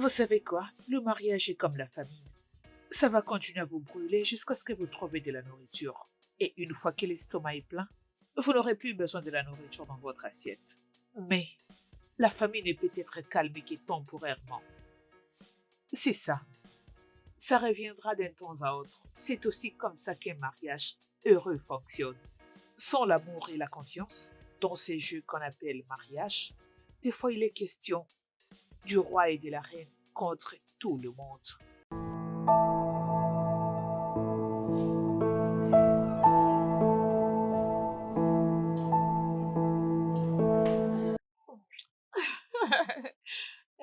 Vous savez quoi? Le mariage est comme la famine. Ça va continuer à vous brûler jusqu'à ce que vous trouviez de la nourriture. Et une fois que l'estomac est plein, vous n'aurez plus besoin de la nourriture dans votre assiette. Mais la famine est peut-être calmée que temporairement. C'est ça. Ça reviendra d'un temps à autre. C'est aussi comme ça qu'un mariage heureux fonctionne. Sans l'amour et la confiance, dans ces jeux qu'on appelle mariage, des fois il est question du roi et de la reine contre tout le monde.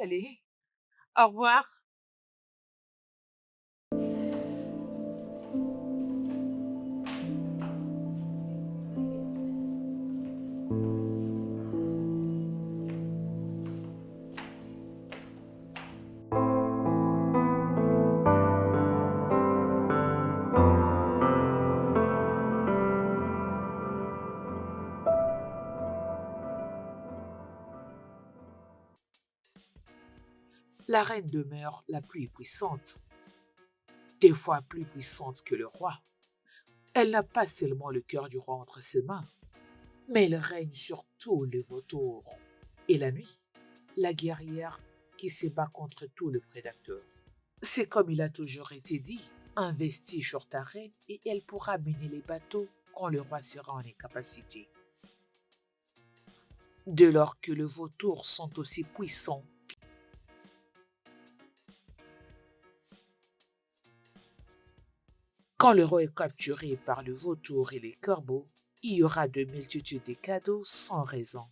Allez, au revoir. La reine demeure la plus puissante, des fois plus puissante que le roi. Elle n'a pas seulement le cœur du roi entre ses mains, mais elle règne sur tous les vautours. Et la nuit, la guerrière qui se bat contre tout le prédateur. C'est comme il a toujours été dit, investis sur ta reine et elle pourra mener les bateaux quand le roi sera en incapacité. Dès lors que les vautours sont aussi puissants, quand le roi est capturé par le vautour et les corbeaux, il y aura de multitudes de cadeaux sans raison.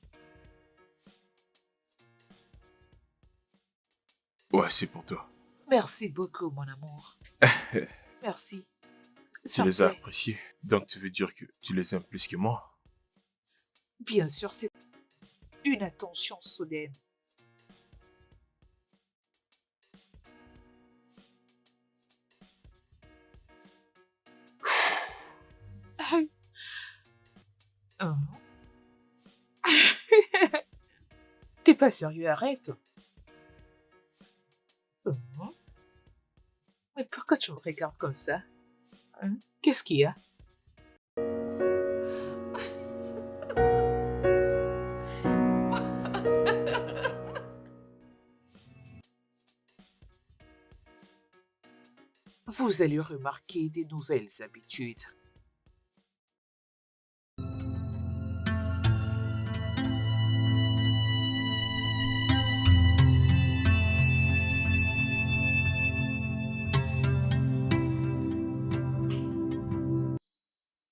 Ouais, c'est pour toi. Merci beaucoup, mon amour. Merci. Tu Ça me les as plaît. appréciés. Donc tu veux dire que tu les aimes plus que moi? Bien sûr, c'est une attention soudaine. Oh. T'es pas sérieux, arrête. Oh. Mais pourquoi tu me regardes comme ça? Hein? Qu'est-ce qu'il y a? Vous allez remarquer des nouvelles habitudes.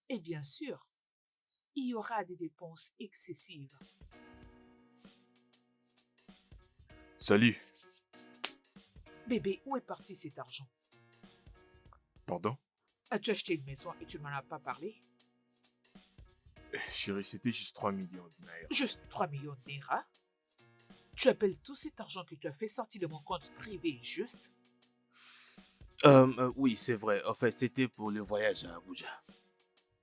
Et bien sûr, il y aura des dépenses excessives. Salut. Bébé, où est parti cet argent? Pardon? As-tu acheté une maison et tu ne m'en as pas parlé? Chérie, c'était juste 3 millions de naira. Juste 3 millions de Naira? Tu appelles tout cet argent que tu as fait sortir de mon compte privé juste? Oui, c'est vrai. En fait, c'était pour le voyage à Abuja.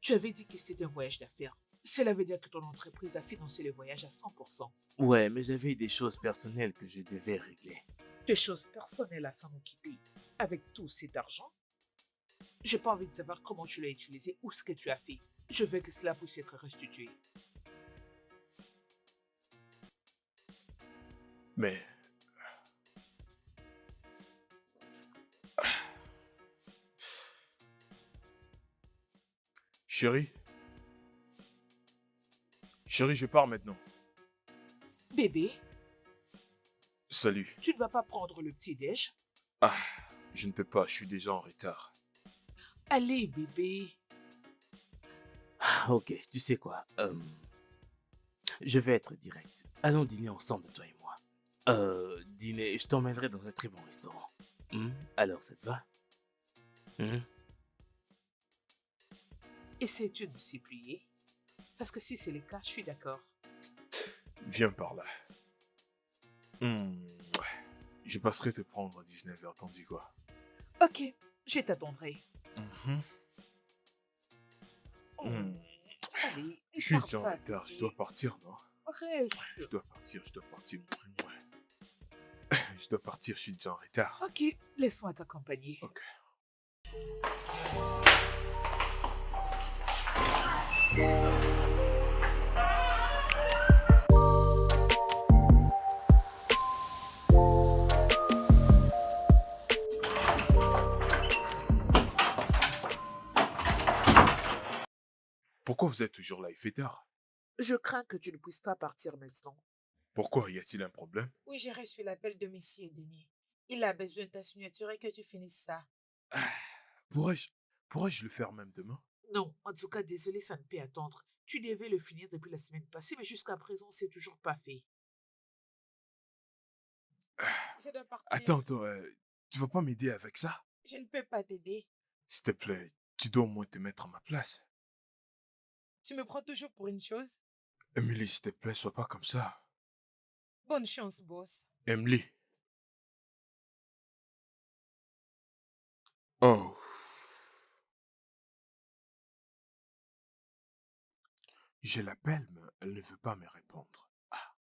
Tu avais dit que c'était un voyage d'affaires. Cela veut dire que ton entreprise a financé le voyage à 100%. Ouais, mais j'avais des choses personnelles que je devais régler. Des choses personnelles à s'en occuper. Avec tout cet argent, j'ai pas envie de savoir comment tu l'as utilisé ou ce que tu as fait. Je veux que cela puisse être restitué. Mais, chérie, chérie, je pars maintenant. Bébé, Salut. tu ne vas pas prendre le petit-déj? Ah, je ne peux pas, je suis déjà en retard. Allez, bébé. Ah, ok, tu sais quoi? Je vais être direct. Allons dîner ensemble, toi et moi. Dîner, je t'emmènerai dans un très bon restaurant. Alors, ça te va? Hmm. Essaies-tu de me s'y plier? Parce que si c'est le cas, je suis d'accord. Viens par là. Ouais. Je passerai te prendre à 19h, t'en dis quoi? Ok, je t'attendrai. Mhm. Oh, Hmm. allez, ne Je suis tarde déjà en pas, retard, je bébé. dois partir, non? Reste. Je dois partir, je dois partir. je dois partir, je suis déjà en retard. Ok, laisse-moi t'accompagner. Ok. Pourquoi vous êtes toujours là? Il fait tard. Je crains que tu ne puisses pas partir maintenant. Pourquoi? Y a-t-il un problème? Oui, j'ai reçu l'appel de Monsieur Denis. Il a besoin de ta signature et que tu finisses ça. Ah, Pourrais-je pourrais-je le faire même demain? Non, en tout cas, désolé, ça ne peut attendre. Tu devais le finir depuis la semaine passée, mais jusqu'à présent, c'est toujours pas fait. Ah, Je dois partir. Attends, tu vas pas m'aider avec ça? Je ne peux pas t'aider. S'il te plaît, tu dois au moins te mettre à ma place. Tu me prends toujours pour une chose. Emily, s'il te plaît, sois pas comme ça. Bonne chance, boss. Emily. Oh. Je l'appelle, mais elle ne veut pas me répondre. Ah.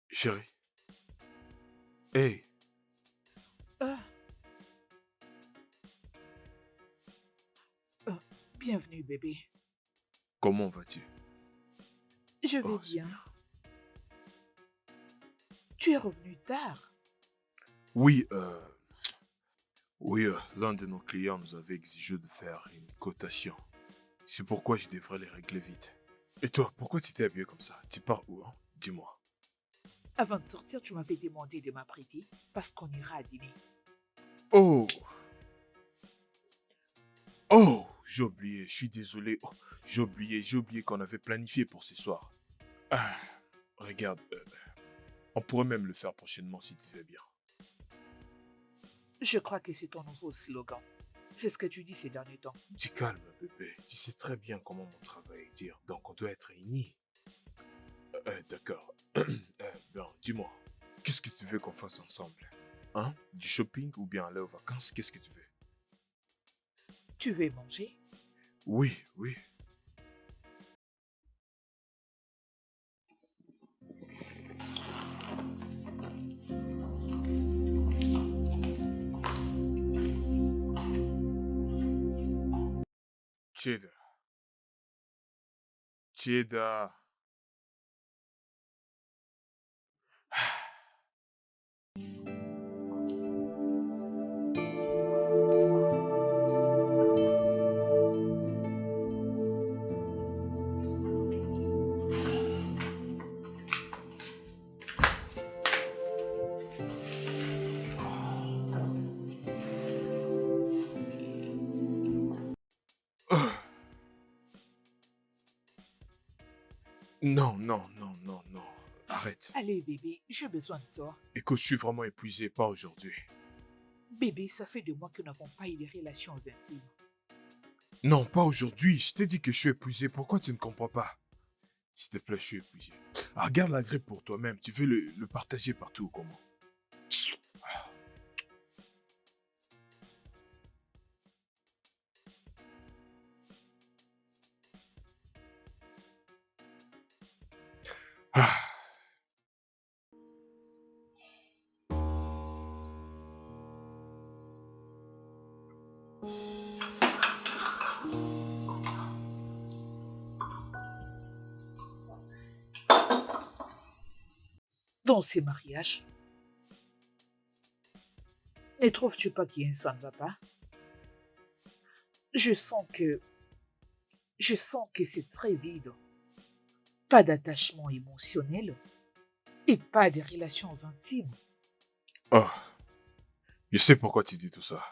Chérie. Hey, Ah, ah, bienvenue, bébé. comment vas-tu? Je vais Oh, c'est bien. bien. Tu es revenu tard. Oui, l'un de nos clients nous avait exigé de faire une cotation. C'est pourquoi je devrais les régler vite. Et toi, pourquoi tu t'es habillé comme ça? Tu pars où, hein? Dis-moi. Avant de sortir, tu m'avais demandé de m'apprêter parce qu'on ira à dîner. Oh, oh, j'ai oublié, je suis désolé. Oh, j'ai oublié qu'on avait planifié pour ce soir. Ah, regarde, on pourrait même le faire prochainement si tu veux bien. Je crois que c'est ton nouveau slogan. C'est ce que tu dis ces derniers temps. Tu calmes, bébé. Tu sais très bien comment mon travail est dur, donc on doit être réunis. D'accord. Ben, dis-moi, qu'est-ce que tu veux qu'on fasse ensemble? Hein? Du shopping ou bien aller aux vacances? Qu'est-ce que tu veux? Tu veux manger? Oui, oui. Cheddar. Cheddar. Ah. Non, non, non, non, non. Arrête. Allez, bébé, j'ai besoin de toi. Écoute, je suis vraiment épuisé, pas aujourd'hui. Bébé, ça fait 2 mois que nous n'avons pas eu des relations intimes. Non, pas aujourd'hui. Je t'ai dit que je suis épuisé. Pourquoi tu ne comprends pas? S'il te plaît, je suis épuisé. Ah, regarde la grippe pour toi-même. Tu veux le partager partout ou comment? Dans ces mariages, ne trouves-tu pas qu'il y a ça ne va pas? Je sens que, je sens que c'est très vide. Pas d'attachement émotionnel et pas de relations intimes. Oh, je sais pourquoi tu dis tout ça.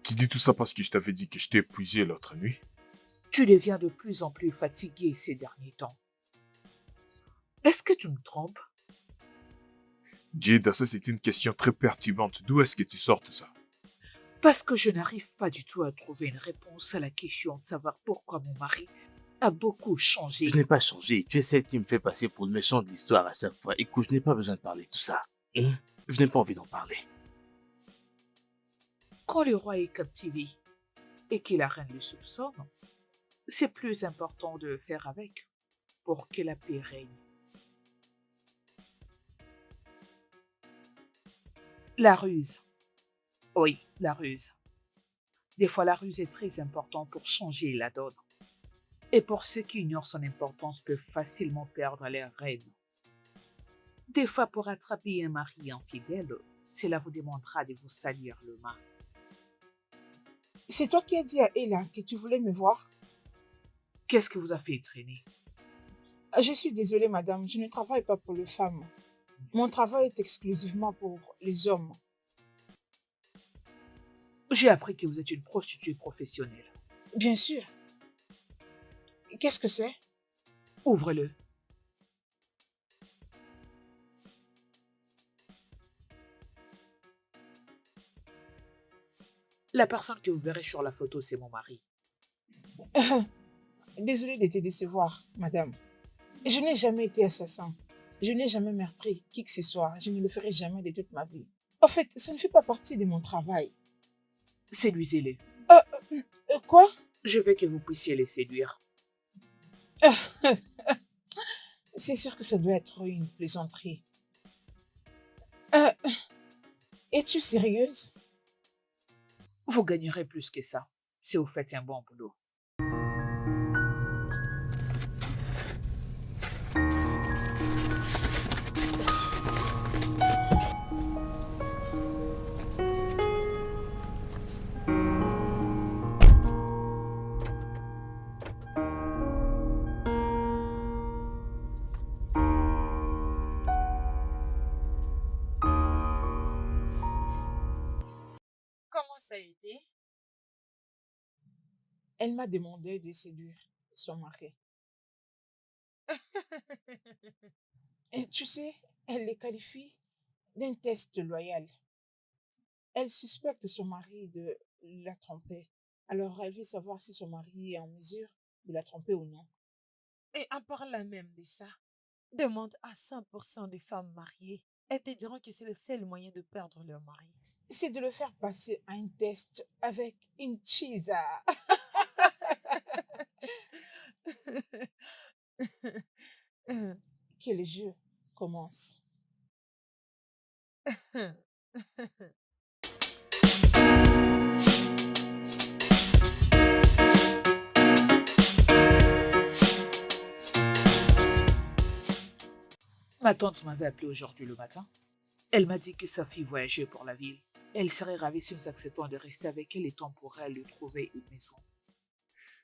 Tu dis tout ça parce que je t'avais dit que je t'ai épuisé l'autre nuit. Tu deviens de plus en plus fatigué ces derniers temps. Est-ce que tu me trompes? Jada, ça c'est une question très perturbante. D'où est-ce que tu sors tout ça? Parce que je n'arrive pas du tout à trouver une réponse à la question de savoir pourquoi mon mari a beaucoup changé. Je n'ai pas changé. Tu es celle qui me fait passer pour le méchant de l'histoire à chaque fois. Écoute, je n'ai pas besoin de parler de tout ça. Je n'ai pas envie d'en parler. Quand le roi est captivé et que la reine le soupçonne, c'est plus important de faire avec pour que la paix règne. La ruse. Oui, la ruse. Des fois, la ruse est très importante pour changer la donne. Et pour ceux qui ignorent son importance peuvent facilement perdre leur reine. Des fois, pour attraper un mari infidèle, cela vous demandera de vous salir le main. C'est toi qui as dit à Ella que tu voulais me voir? Qu'est-ce que vous a fait traîner? Je suis désolée, madame, je ne travaille pas pour les femmes. Mon travail est exclusivement pour les hommes. J'ai appris que vous êtes une prostituée professionnelle. Bien sûr. Qu'est-ce que c'est? Ouvrez-le. La personne que vous verrez sur la photo, c'est mon mari. Désolée de te décevoir, madame. Je n'ai jamais été assassin. Je n'ai jamais meurtri qui que ce soit. Je ne le ferai jamais de toute ma vie. En fait, ça ne fait pas partie de mon travail. Séduisez-les. Quoi? Je veux que vous puissiez les séduire. C'est sûr que ça doit être une plaisanterie. Es-tu sérieuse? Vous gagnerez plus que ça, si vous faites un bon boulot. Comment ça a été? Elle m'a demandé de séduire son mari. Et tu sais, elle les qualifie d'un test loyal. Elle suspecte son mari de la tromper. Alors elle veut savoir si son mari est en mesure de la tromper ou non. Et en parlant même de ça, demande à 100% des femmes mariées. Elles te diront que c'est le seul moyen de perdre leur mari. C'est de le faire passer à un test avec une chisa. Que le jeu commence. Ma tante m'avait appelé aujourd'hui le matin. Elle m'a dit que sa fille voyageait pour la ville. Elle serait ravie si nous acceptons de rester avec elle et temps pour elle de trouver une maison.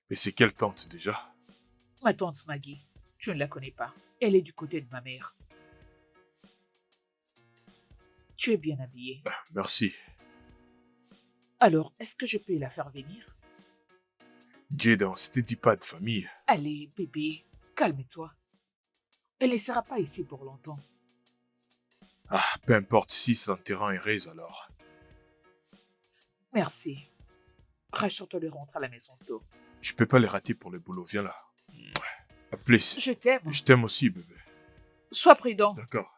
Mais c'est quelle tante déjà? Ma tante Maggie, tu ne la connais pas. Elle est du côté de ma mère. Tu es bien habillée. Merci. Alors, est-ce que je peux la faire venir? Jada, on s'était dit pas de famille. Allez, bébé, calme-toi. Elle ne sera pas ici pour longtemps. Ah, peu importe si c'est un terrain heureuse alors. Merci. Rassure-toi de rentrer à la maison tôt. Je peux pas les rater pour le boulot, viens là. À plus. Je t'aime. Je t'aime aussi, bébé. Sois prudent. D'accord.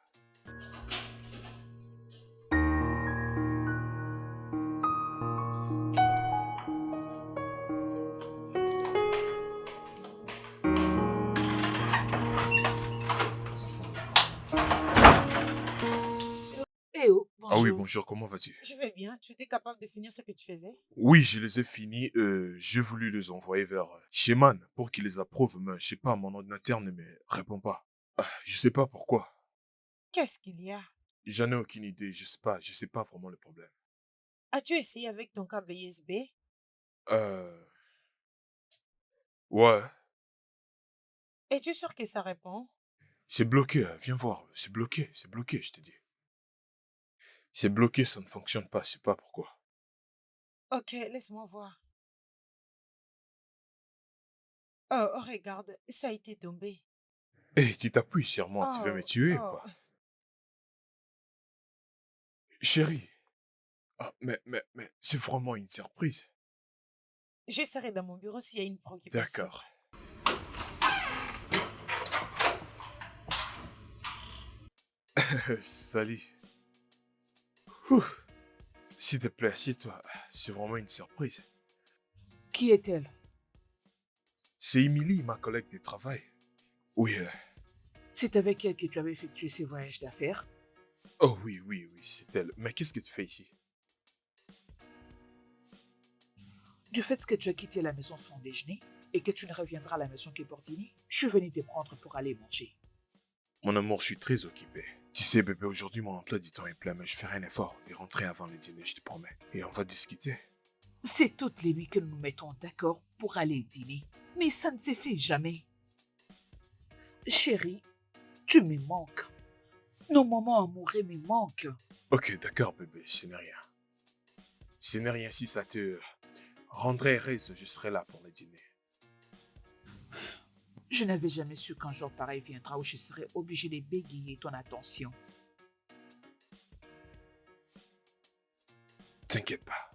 Eh oh, Ah oui, bonjour. bonjour, comment vas-tu? Je vais bien. Tu étais capable de finir ce que tu faisais? Oui, je les ai finis. J'ai voulu les envoyer vers Sheman pour qu'il les approuve, mais je sais pas, mon ordinateur ne me répond pas. Je sais pas pourquoi. Qu'est-ce qu'il y a? J'en ai aucune idée, je sais pas vraiment le problème. As-tu essayé avec ton câble USB? Euh, ouais, Es-tu sûr que ça répond? c'est bloqué, viens voir, c'est bloqué, je te dis. C'est bloqué, ça ne fonctionne pas, je sais pas pourquoi. Ok, laisse-moi voir. Oh, oh, regarde, ça a été tombé. Hé, tu t'appuies sur moi, tu veux me Oh, tuer ou oh. quoi? Chérie, mais c'est vraiment une surprise. Je serai dans mon bureau s'il y a une préoccupation. D'accord. Salut. Ouh, s'il te plaît, assieds-toi. C'est vraiment une surprise. Qui est-elle? C'est Emily, ma collègue de travail. Oui, C'est avec elle que tu avais effectué ces voyages d'affaires? oh oui, oui, oui, c'est elle. Mais qu'est-ce que tu fais ici? Du fait que tu as quitté la maison sans déjeuner et que tu ne reviendras à la maison que pour dîner, je suis venu te prendre pour aller manger. Mon amour, je suis très occupé. Tu sais, bébé, aujourd'hui, mon emploi du temps est plein, mais je ferai un effort de rentrer avant le dîner, je te promets. Et on va discuter. C'est toutes les nuits que nous nous mettons d'accord pour aller dîner, mais ça ne s'est fait jamais. Chérie, tu me manques. Nos moments amoureux me manquent. Ok, d'accord, bébé, ce n'est rien. Ce n'est rien si ça te rendrait heureuse, je serai là pour le dîner. Je n'avais jamais su qu'un jour pareil viendra où je serais obligée de bégayer ton attention. T'inquiète pas.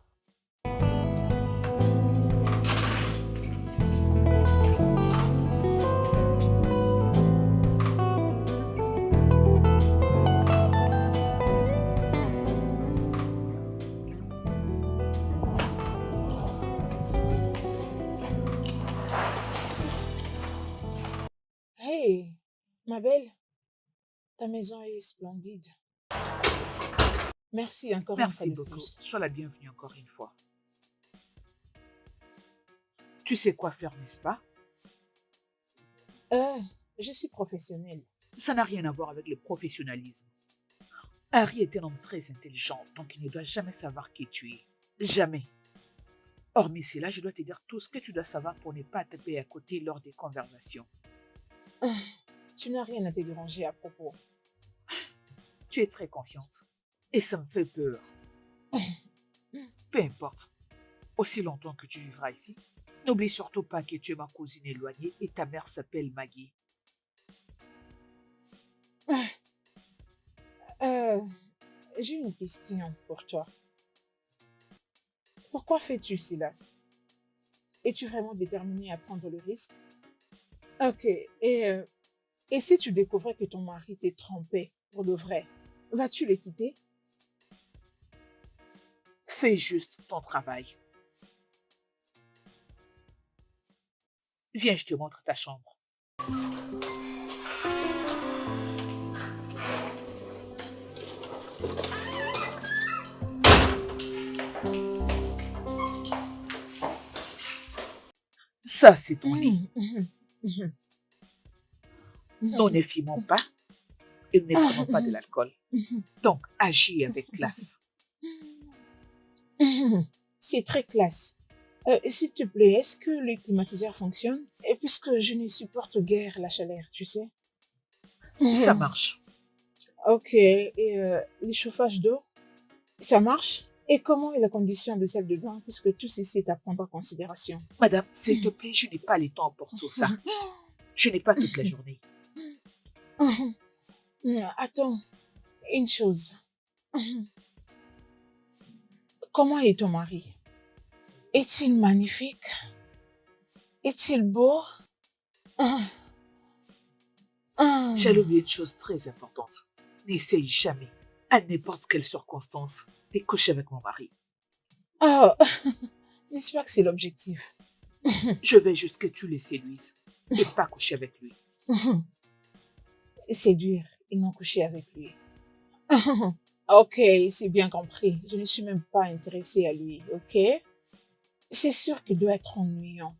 Hey, ma belle, ta maison est splendide. Merci encore une fois Merci de beaucoup. plus. Sois la bienvenue encore une fois. Tu sais quoi faire, n'est-ce pas? Je suis professionnelle. Ça n'a rien à voir avec le professionnalisme. Harry est un homme très intelligent, donc il ne doit jamais savoir qui tu es. Jamais. Hormis cela, je dois te dire tout ce que tu dois savoir pour ne pas taper à côté lors des conversations. Tu n'as rien à te déranger à propos. Tu es très confiante. Et ça me fait peur. Peu importe. Aussi longtemps que tu vivras ici, n'oublie surtout pas que tu es ma cousine éloignée et ta mère s'appelle Maggie. Euh, j'ai une question pour toi. Pourquoi fais-tu cela? Es-tu vraiment déterminée à prendre le risque? Ok, et si tu découvrais que ton mari t'est trompé pour de vrai, vas-tu le quitter? Fais juste ton travail. Viens, je te montre ta chambre. Ça, c'est ton lit. Nous ne fumons pas et nous ne prenons pas de l'alcool. Donc, agis avec classe. C'est très classe. S'il te plaît, est-ce que le climatiseur fonctionne? Et puisque je ne supporte guère la chaleur, tu sais. Ça marche. Ok, et les chauffages d'eau, ça marche? Et comment est la condition de celle de bain, puisque tout ceci est à prendre en considération? Madame, s'il te plaît, je n'ai pas le temps pour tout ça. Je n'ai pas toute la journée. Attends, une chose. Comment est ton mari? Est-il magnifique? Est-il beau? J'allais oublier une chose très importante. N'essaye jamais, à n'importe quelle circonstance, de coucher avec mon mari. Oh, j'espère que c'est l'objectif. Je vais juste que tu le séduises et pas coucher avec lui. Séduire et non coucher avec lui. Ok, c'est bien compris. Je ne suis même pas intéressée à lui, ok? C'est sûr qu'il doit être ennuyant.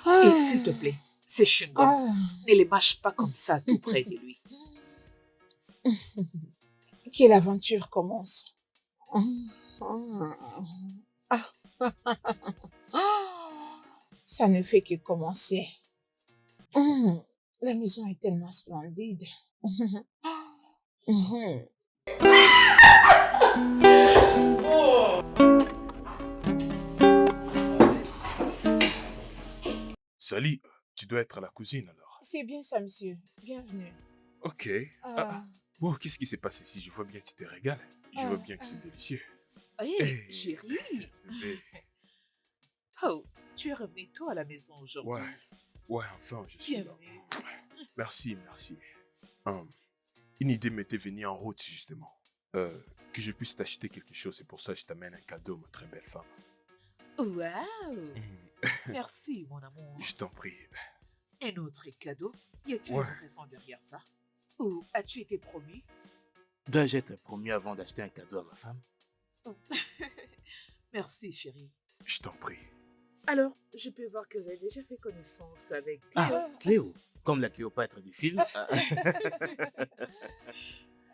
Et s'il te plaît, Ces chewing-gums, Ah. ne les mâche pas comme ça tout près de lui. Que l'aventure commence. Ah. Ça ne fait que commencer. La maison est tellement splendide. Sally, tu dois être à la cuisine alors. C'est bien ça, monsieur. Bienvenue. Ok. Ah, Bon, qu'est-ce qui s'est passé ici? Je vois bien que tu te régales. Je vois bien que c'est délicieux. Hé, Hey, chérie. bébé. Oh, tu es revenu tôt à la maison aujourd'hui. Ouais, enfin, je suis là. Bienvenue. Merci. Une idée m'était venue en route, justement. Que je puisse t'acheter quelque chose, c'est pour ça que je t'amène un cadeau, ma très belle femme. Waouh. Merci, mon amour. Je t'en prie. Un autre cadeau? Y a-t-il Ouais. une raison derrière ça? Ou as-tu été promu? Dois-je être promu avant d'acheter un cadeau à ma femme? Merci, chérie. Je t'en prie. Alors, je peux voir que vous avez déjà fait connaissance avec Ah, Cléo. Cléo, comme la Cléopâtre du film.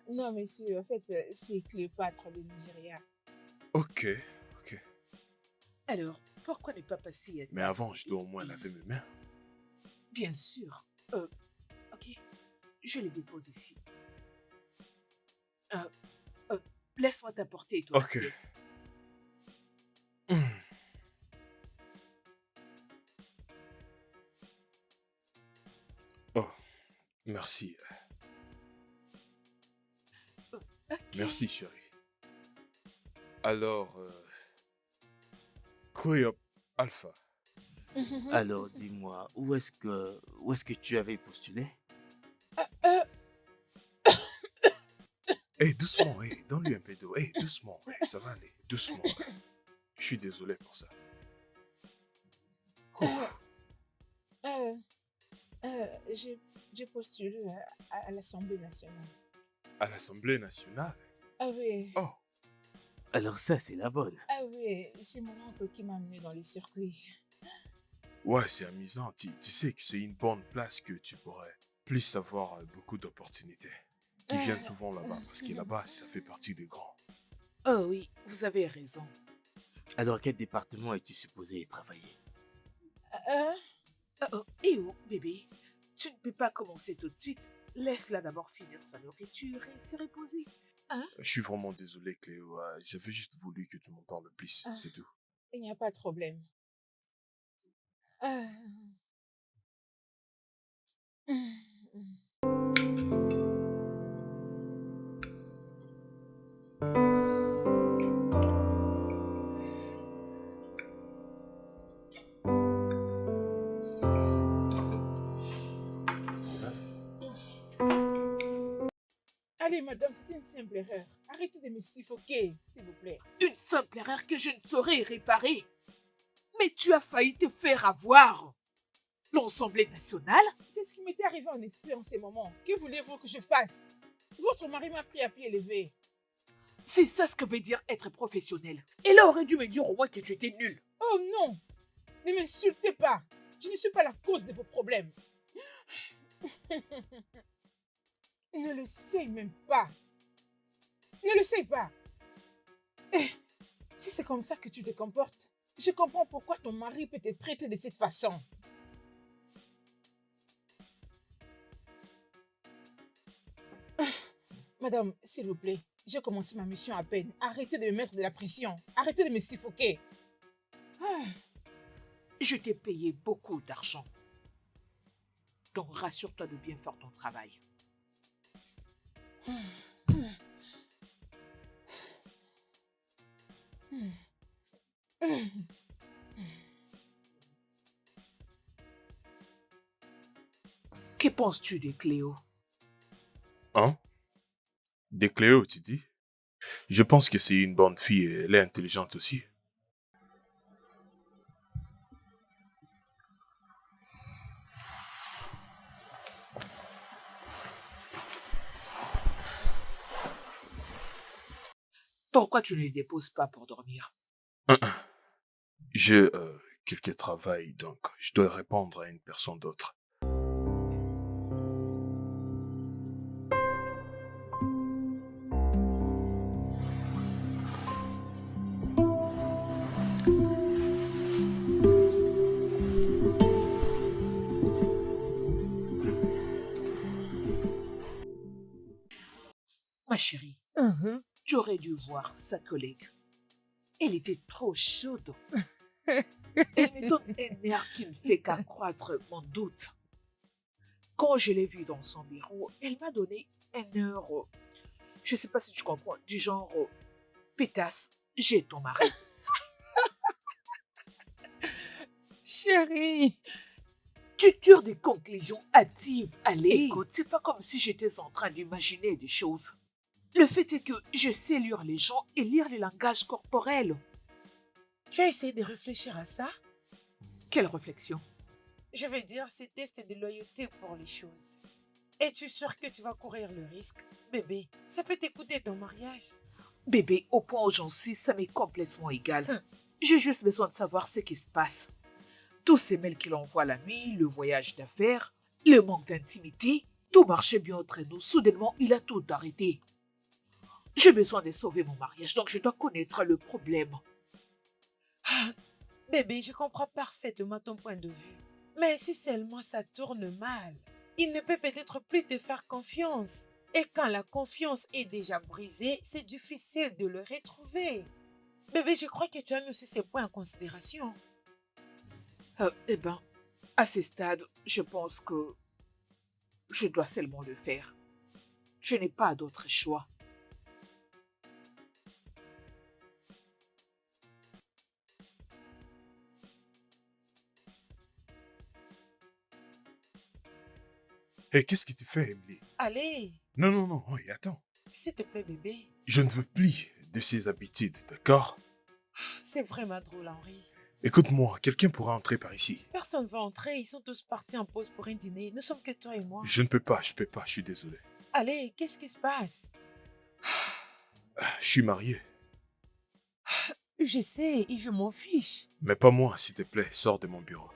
non, monsieur, en fait, c'est Cléopâtre de Nigeria. Ok. Alors, pourquoi ne pas passer à Mais table? avant, je dois au moins laver mes mains. Bien sûr. Ok, je les dépose ici. Laisse-moi t'apporter ton Ok. assiette. Oh, merci. Ok. Merci, chérie. Alors, Coyop Alpha. Alors, dis-moi, où est-ce que tu avais postulé? Doucement, donne-lui un peu d'eau. Doucement, ça va aller. Doucement. Je suis désolé pour ça. Ouf. J'ai postulé à l'Assemblée nationale. À l'Assemblée nationale? Ah oui, Oh, Alors ça, c'est la bonne. c'est mon oncle qui m'a amené dans les circuits. ouais, c'est amusant. Tu sais que c'est une bonne place que tu pourrais plus avoir beaucoup d'opportunités qui viennent souvent là-bas. Parce que là-bas, ça fait partie des grands. Oh oui, vous avez raison. Alors, quel département es-tu supposé y travailler? Oh, bébé, tu ne peux pas commencer tout de suite. Laisse-la d'abord finir sa nourriture et se reposer. Je suis vraiment désolé, Cléo. J'avais juste voulu que tu m'en parles plus. Ah. C'est tout. Il n'y a pas de problème. Ah. Allez, madame, c'était une simple erreur. Arrêtez de me suffoquer, s'il vous plaît. Une simple erreur que je ne saurais réparer. Mais tu as failli te faire avoir. L'Assemblée nationale? C'est ce qui m'était arrivé en esprit en ces moments. Que voulez-vous que je fasse? Votre mari m'a pris à pied levé. C'est ça ce que veut dire être professionnel. Elle aurait dû me dire au moins que tu étais nul. Oh non! Ne m'insultez pas. Je ne suis pas la cause de vos problèmes. Ne le sais même pas. Ne le sais pas. Si c'est comme ça que tu te comportes, je comprends pourquoi ton mari peut te traiter de cette façon. Madame, s'il vous plaît, j'ai commencé ma mission à peine. Arrêtez de me mettre de la pression. Arrêtez de me suffoquer. Je t'ai payé beaucoup d'argent. Donc rassure-toi de bien faire ton travail. Que penses-tu de Cléo? Hein? Des Cléo, tu dis? Je pense que c'est une bonne fille et elle est intelligente aussi. Pourquoi tu ne les déposes pas pour dormir? J'ai quelques travail, donc je dois répondre à une personne d'autre. Ma chérie, Mhm. tu aurais dû voir sa collègue. Elle était trop chaude. Elle me donne un air qui ne fait qu'accroître mon doute. Quand je l'ai vue dans son bureau, elle m'a donné un air, je ne sais pas si tu comprends, du genre, pétasse, j'ai ton mari. Chérie, Tu tires des conclusions hâtives. allez. Écoute, c'est pas comme si j'étais en train d'imaginer des choses. Le fait est que je sais lire les gens et lire les langages corporels. Tu as essayé de réfléchir à ça? Quelle réflexion. Je veux dire, ces tests de loyauté pour les choses. Es-tu sûr que tu vas courir le risque? Bébé, ça peut t'écouter ton mariage. Bébé, au point où j'en suis, ça m'est complètement égal. J'ai juste besoin de savoir ce qui se passe. Tous ces mails qu'il envoie la nuit, le voyage d'affaires, le manque d'intimité, tout marchait bien entre nous. Soudainement, il a tout arrêté. J'ai besoin de sauver mon mariage, donc je dois connaître le problème. Bébé, je comprends parfaitement ton point de vue. Mais si seulement ça tourne mal, il ne peut peut-être plus te faire confiance. Et quand la confiance est déjà brisée, c'est difficile de le retrouver. Bébé, je crois que tu as mis aussi ces points en considération. Eh ben, à ce stade, je pense que je dois seulement le faire. Je n'ai pas d'autre choix. Hé, qu'est-ce que tu fais, Emily? Allez, Non, non, non, oui, attends. s'il te plaît, bébé. Je ne veux plus de ces habitudes, d'accord? C'est vraiment drôle, Henri. Écoute-moi, quelqu'un pourra entrer par ici. Personne ne va entrer, ils sont tous partis en pause pour un dîner. Nous sommes que toi et moi. Je ne peux pas, je suis désolé. Allez, qu'est-ce qui se passe? Je suis marié. Je sais et je m'en fiche. Mais pas moi, s'il te plaît, sors de mon bureau.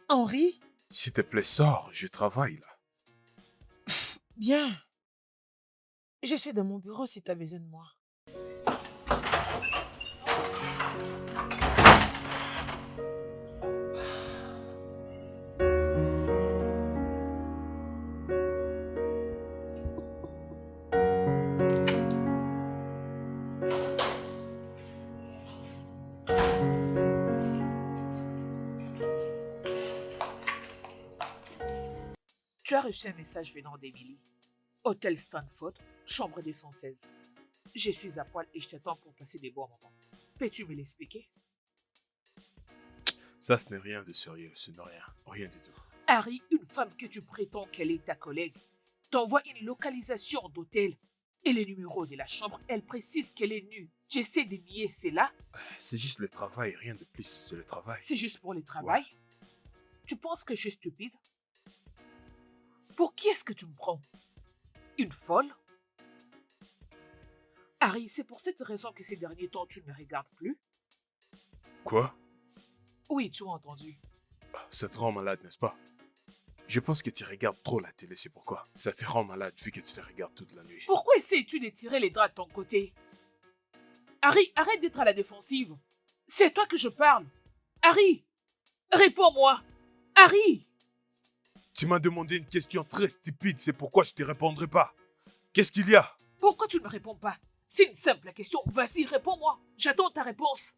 Henri, S'il te plaît, sors, je travaille là. bien. Je suis dans mon bureau si tu as besoin de moi. Tu as reçu un message venant d'Emily. Hôtel Stanford, chambre des 116. Je suis à poil et je t'attends pour passer des bons moments. Peux-tu me l'expliquer? Ça, ce n'est rien de sérieux, ce n'est rien, rien du tout. Harry, une femme que tu prétends qu'elle est ta collègue, t'envoie une localisation d'hôtel et le numéro de la chambre. Elle précise qu'elle est nue. Tu essaies de nier cela? C'est juste le travail, rien de plus, c'est le travail. C'est juste pour le travail? Tu penses que je suis stupide? Pour qui est-ce que tu me prends? Une folle? Harry, c'est pour cette raison que ces derniers temps tu ne me regardes plus? Quoi? Oui, tu as entendu. Ça te rend malade, n'est-ce pas? Je pense que tu regardes trop la télé, c'est pourquoi. Ça te rend malade vu que tu la regardes toute la nuit. Pourquoi essaies-tu de tirer les draps de ton côté? Harry, arrête d'être à la défensive. C'est à toi que je parle. Harry, réponds-moi. Harry! Tu m'as demandé une question très stupide, c'est pourquoi je te répondrai pas. Qu'est-ce qu'il y a? Pourquoi tu ne me réponds pas? C'est une simple question. Vas-y, réponds-moi. J'attends ta réponse.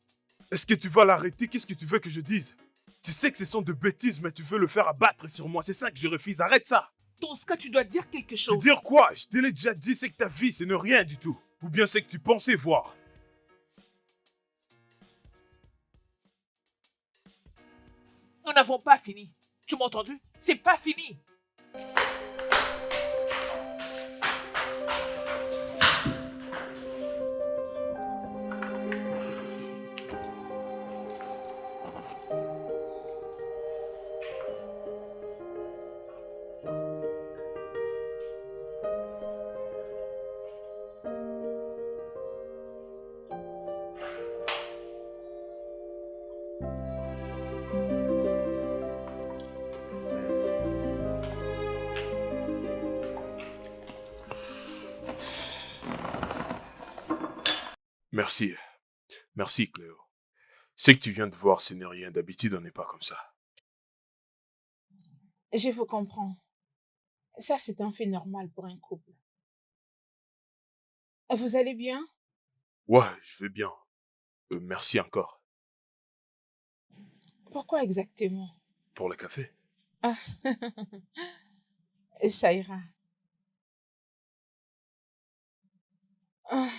Est-ce que tu vas l'arrêter? Qu'est-ce que tu veux que je dise? Tu sais que ce sont de bêtises, mais tu veux le faire abattre sur moi. C'est ça que je refuse. Arrête ça! Dans ce cas, tu dois dire quelque Tu chose. dire quoi? Je te l'ai déjà dit, c'est que ta vie, ce n'est rien du tout. Ou bien c'est que tu pensais voir. Nous n'avons pas fini. Tu m'as entendu? C'est pas fini. Merci. Merci, Cléo. Ce que tu viens de voir, ce n'est rien. D'habitude, on n'est pas comme ça. Je vous comprends. Ça, c'est un fait normal pour un couple. Vous allez bien? Ouais, je vais bien. Merci encore. Pourquoi exactement? Pour le café? Ah, ça ira. Ah,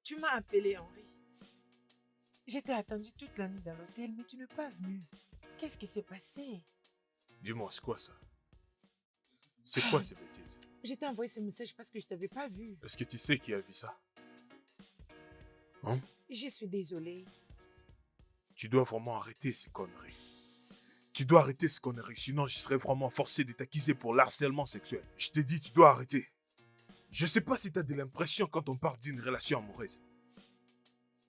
Tu m'as appelé, Henri. J'étais attendu toute la nuit dans l'hôtel, mais tu n'es pas venu. Qu'est-ce qui s'est passé? Dis-moi, c'est quoi ça? C'est quoi ces bêtises? Je t'ai envoyé ce message parce que je t'avais pas vu. Est-ce que tu sais qui a vu ça? Hein? Je suis désolée. Tu dois vraiment arrêter ces conneries. Tu dois arrêter ces conneries, sinon je serais vraiment forcé de t'accuser pour l'harcèlement sexuel. Je t'ai dit, tu dois arrêter. Je sais pas si t'as de l'impression quand on parle d'une relation amoureuse.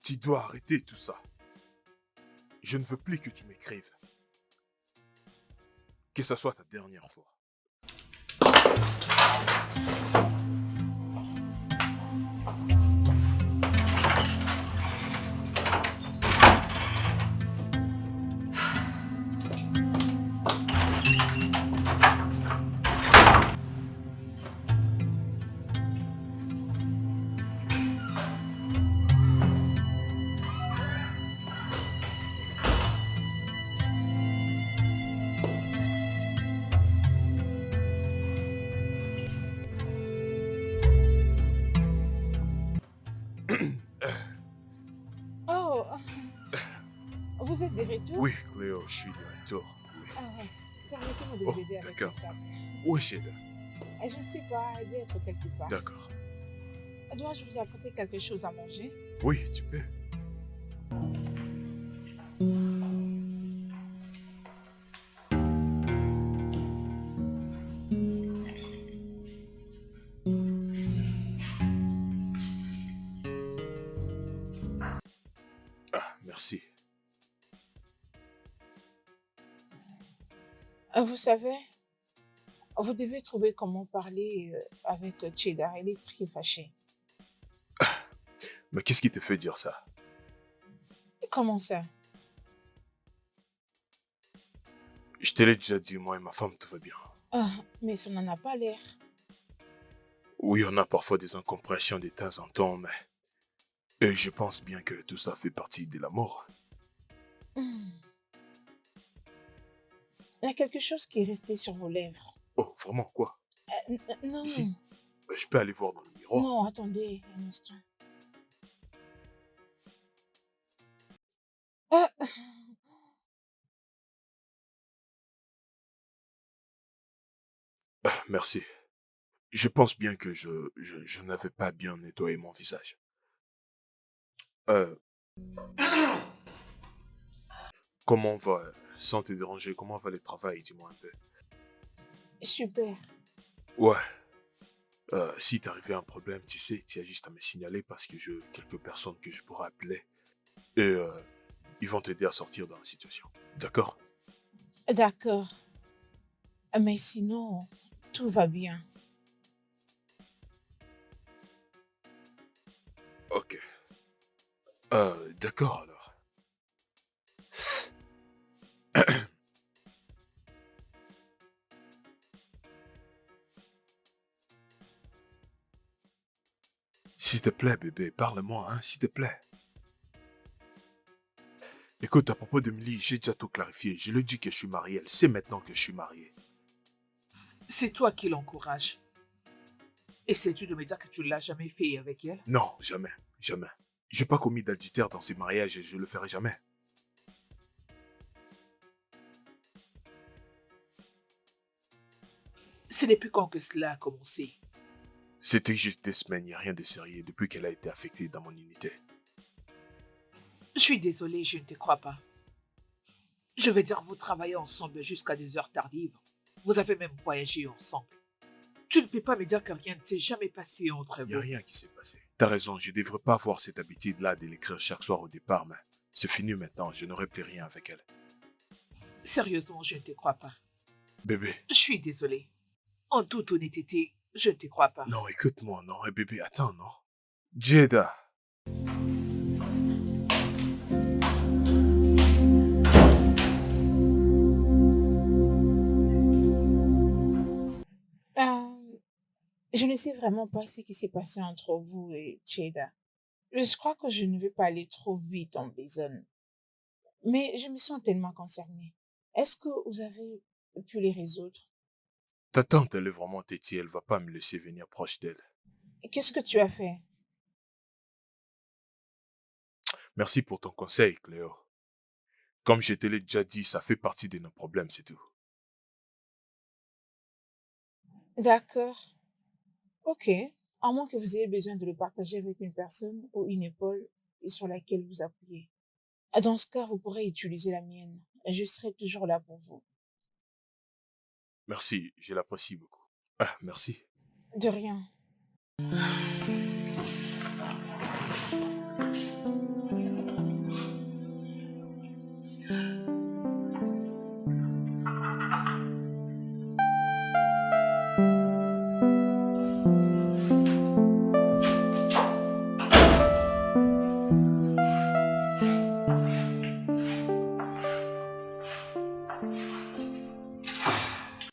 Tu dois arrêter tout ça. Je ne veux plus que tu m'écrives. Que ce soit ta dernière fois. oh, vous êtes de retour? Oui, Cléo, je suis de retour. Oui. Ah, permettez-moi de Oh, vous aider avec le d'accord. sac. Oui, Sheda. Je ne sais pas, il doit être quelque part. D'accord. Dois-je vous apporter quelque chose à manger? Oui, tu peux. Ah, merci. Vous savez, vous devez trouver comment parler avec Cheddar. Elle est très fâchée. Mais qu'est-ce qui te fait dire ça? Comment ça? Je te l'ai déjà dit, moi et ma femme, tout va bien. Ah, mais ça n'en a pas l'air. Oui, on a parfois des incompréhensions de temps en temps, mais... Et je pense bien que tout ça fait partie de l'amour. Hmm. Il y a quelque chose qui est resté sur vos lèvres. Oh, vraiment, quoi? Non, Ici? Je peux aller voir dans le miroir? non, attendez un instant. Ah, Ah, merci. Je pense bien que je n'avais pas bien nettoyé mon visage. Euh, comment va, sans te déranger, comment va le travail, dis-moi un peu. super. Ouais, si t'arrivait un problème, tu sais, tu as juste à me signaler parce que j'ai quelques personnes que je pourrais appeler. Et ils vont t'aider à sortir dans la situation. D'accord? D'accord. Mais sinon, tout va bien. Ok. D'accord alors. S'il te plaît, bébé, parle-moi, hein, s'il te plaît. Écoute, à propos d'Emily, j'ai déjà tout clarifié. Je lui ai dit que je suis marié. Elle sait maintenant que je suis marié. C'est toi qui l'encourage. Essaies-tu de me dire que tu ne l'as jamais fait avec elle? Non, jamais, jamais. J'ai pas commis d'adultère dans ces mariages et je le ferai jamais. Ce n'est plus quand que cela a commencé. C'était juste des semaines, il n'y a rien de sérieux depuis qu'elle a été affectée dans mon unité. Je suis désolée, je ne te crois pas. Je veux dire, vous travaillez ensemble jusqu'à des heures tardives. Vous avez même voyagé ensemble. Tu ne peux pas me dire que rien ne s'est jamais passé entre Il n'y a vous. rien qui s'est passé. T'as raison, je devrais pas avoir cette habitude-là de l'écrire chaque soir au départ, mais c'est fini maintenant, je n'aurai plus rien avec elle. Sérieusement, je ne te crois pas. Bébé, Je suis désolée. En toute honnêteté, je ne te crois pas. non, écoute-moi, non, bébé, attends, non. Jeda, Euh, je ne sais vraiment pas ce qui s'est passé entre vous et Cheda. Je crois que je ne vais pas aller trop vite en besogne, mais je me sens tellement concernée. Est-ce que vous avez pu les résoudre? Ta tante, elle est vraiment têtue, elle va pas me laisser venir proche d'elle. Qu'est-ce que tu as fait? Merci pour ton conseil, Cléo. Comme je te l'ai déjà dit, ça fait partie de nos problèmes, c'est tout. D'accord, ok. À moins que vous ayez besoin de le partager avec une personne ou une épaule sur laquelle vous appuyez. Dans ce cas, vous pourrez utiliser la mienne. Je serai toujours là pour vous. Merci, je l'apprécie beaucoup. Ah, merci. De rien.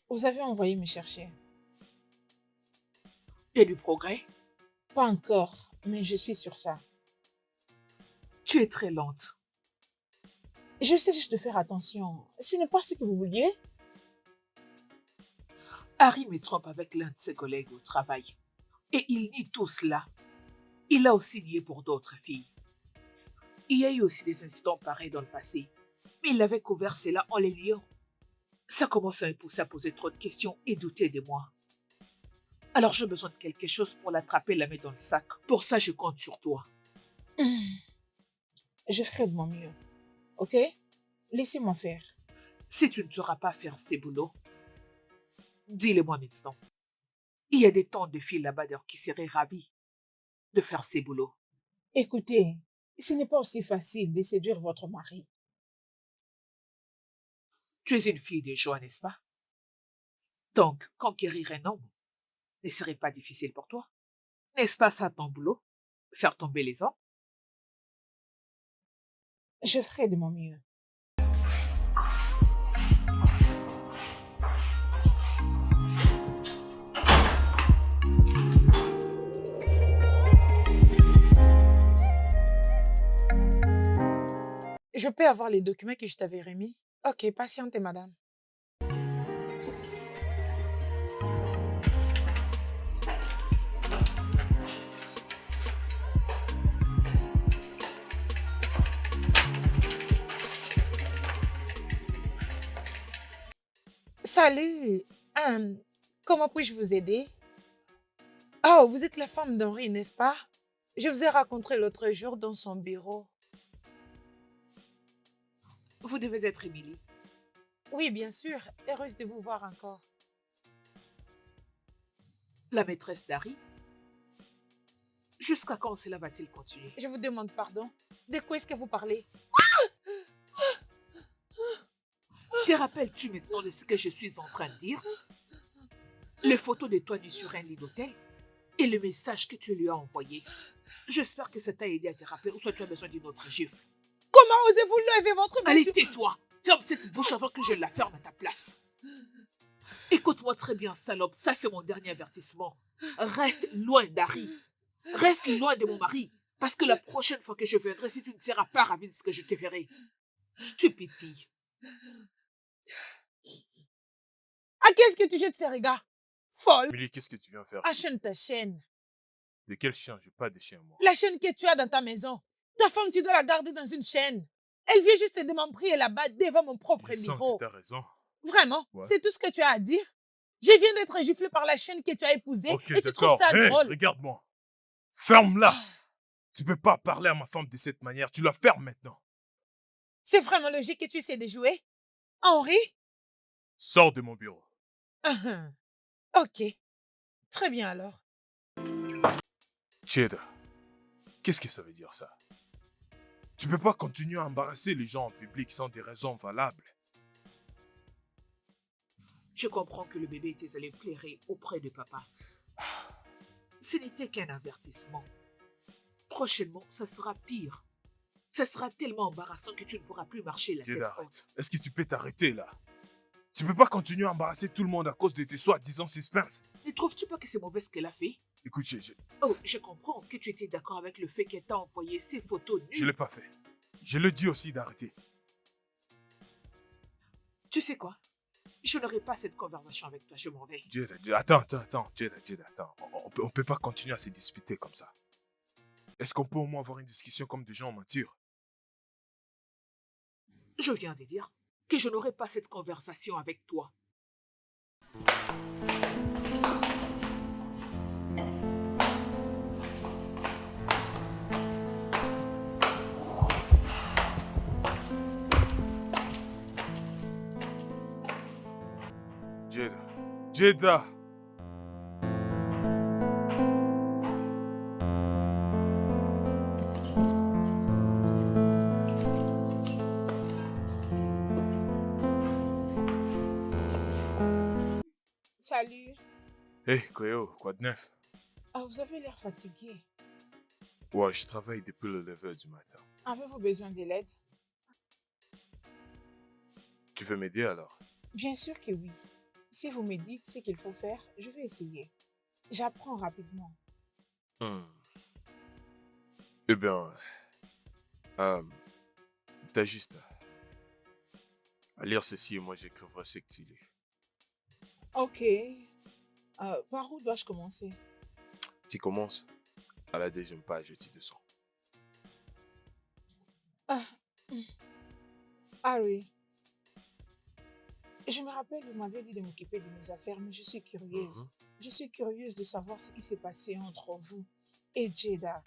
Vous avez envoyé me chercher. Il y a du progrès. Pas encore, mais je suis sur ça. Tu es très lente. Je sais juste de faire attention. Ce n'est pas ce que vous vouliez. Harry me trompe avec l'un de ses collègues au travail. Et il nie tout cela. Il a aussi nié pour d'autres filles. Il y a eu aussi des incidents pareils dans le passé. Mais il avait couvert cela en les niant. Ça commence à me pousser à poser trop de questions et douter de moi. Alors j'ai besoin de quelque chose pour l'attraper et la mettre dans le sac. Pour ça, je compte sur toi. Je ferai de mon mieux. Ok? Laissez-moi faire. Si tu ne sauras pas faire ces boulots, dis-le-moi maintenant. Il y a des tonnes de filles là-bas d'ailleurs qui seraient ravies de faire ces boulots. Écoutez, ce n'est pas aussi facile de séduire votre mari. Tu es une fille de joie, n'est-ce pas? Donc, conquérir un homme ne serait pas difficile pour toi. N'est-ce pas ça ton boulot? Faire tomber les hommes? Je ferai de mon mieux. Je peux avoir les documents que je t'avais remis? Ok, patientez, madame. Salut. Comment puis-je vous aider? Oh, vous êtes la femme d'Henri, n'est-ce pas? Je vous ai rencontré l'autre jour dans son bureau. Vous devez être Émilie. Oui, bien sûr. Heureuse de vous voir encore. La maîtresse d'Harry. Jusqu'à quand cela va-t-il continuer? Je vous demande pardon. De quoi est-ce que vous parlez? Te rappelles-tu maintenant de ce que je suis en train de dire? Les photos de toi nues sur un lit d'hôtel et le message que tu lui as envoyé. J'espère que ça t'a aidé à te rappeler ou soit tu as besoin d'une autre gifle. Comment osez-vous lever votre main Allez, sur... tais-toi! Ferme cette bouche avant que je la ferme à ta place. Écoute-moi très bien, salope. Ça, c'est mon dernier avertissement. Reste loin d'Harry. Reste loin de mon mari. Parce que la prochaine fois que je viendrai, si tu ne seras pas ravi de ce que je te ferai. Stupide fille. À qui est-ce que tu jettes ces regards? Folle! Emily, qu'est-ce que tu viens faire ici? Achète ta chaîne. De quel chien? J'ai pas de chien, moi. La chaîne que tu as dans ta maison. Ta femme, tu dois la garder dans une chaîne. Elle vient juste de m'emprier là-bas devant mon propre Je sens bureau. que t'as raison. Vraiment? Ouais. C'est tout ce que tu as à dire? Je viens d'être giflé par la chaîne que tu as épousée Ok, et tu trouves d'accord. ça Hey, drôle. regarde-moi. Ferme-la. Tu peux pas parler à ma femme de cette manière. Tu la fermes maintenant. C'est vraiment logique que tu essaies de jouer? Henri? Sors de mon bureau. Ok. Très bien alors. Cheda, qu'est-ce que ça veut dire ça? Tu peux pas continuer à embarrasser les gens en public sans des raisons valables. Je comprends que le bébé était allé pleurer auprès de papa. Ce n'était qu'un avertissement. Prochainement, ça sera pire. Ça sera tellement embarrassant que tu ne pourras plus marcher la tête Jada, arrête. haute. Est-ce que tu peux t'arrêter là? Tu peux pas continuer à embarrasser tout le monde à cause de tes soi-disant suspense. Ne trouves-tu pas que c'est mauvais ce qu'elle a fait? Écoute, Oh, je comprends que tu étais d'accord avec le fait qu'elle t'a envoyé ces photos je nues. l'ai pas fait. Je le dis aussi d'arrêter. Tu sais quoi? Je n'aurai pas cette conversation avec toi, je m'en vais. Jada, attends. Jada, attends. On peut pas continuer à se disputer comme ça. Est-ce qu'on peut au moins avoir une discussion comme des gens en mentir? Je viens de dire que je n'aurai pas cette conversation avec toi. Jada. Salut. Hey, Cléo, quoi de neuf? Ah, vous avez l'air fatigué. Ouais, je travaille depuis le lever du matin. Avez-vous besoin de l'aide? Tu veux m'aider alors? Bien sûr que oui. Si vous me dites ce qu'il faut faire, je vais essayer. J'apprends rapidement. Hmm. Eh bien, t'as juste à lire ceci et moi j'écrirai ce que tu lis. Ok. Par où dois-je commencer? Tu commences à la deuxième page et tu descends. Ah, Harry, je me rappelle, vous m'avez dit de m'occuper de mes affaires, mais je suis curieuse. Mhm. Je suis curieuse de savoir ce qui s'est passé entre vous et Jada.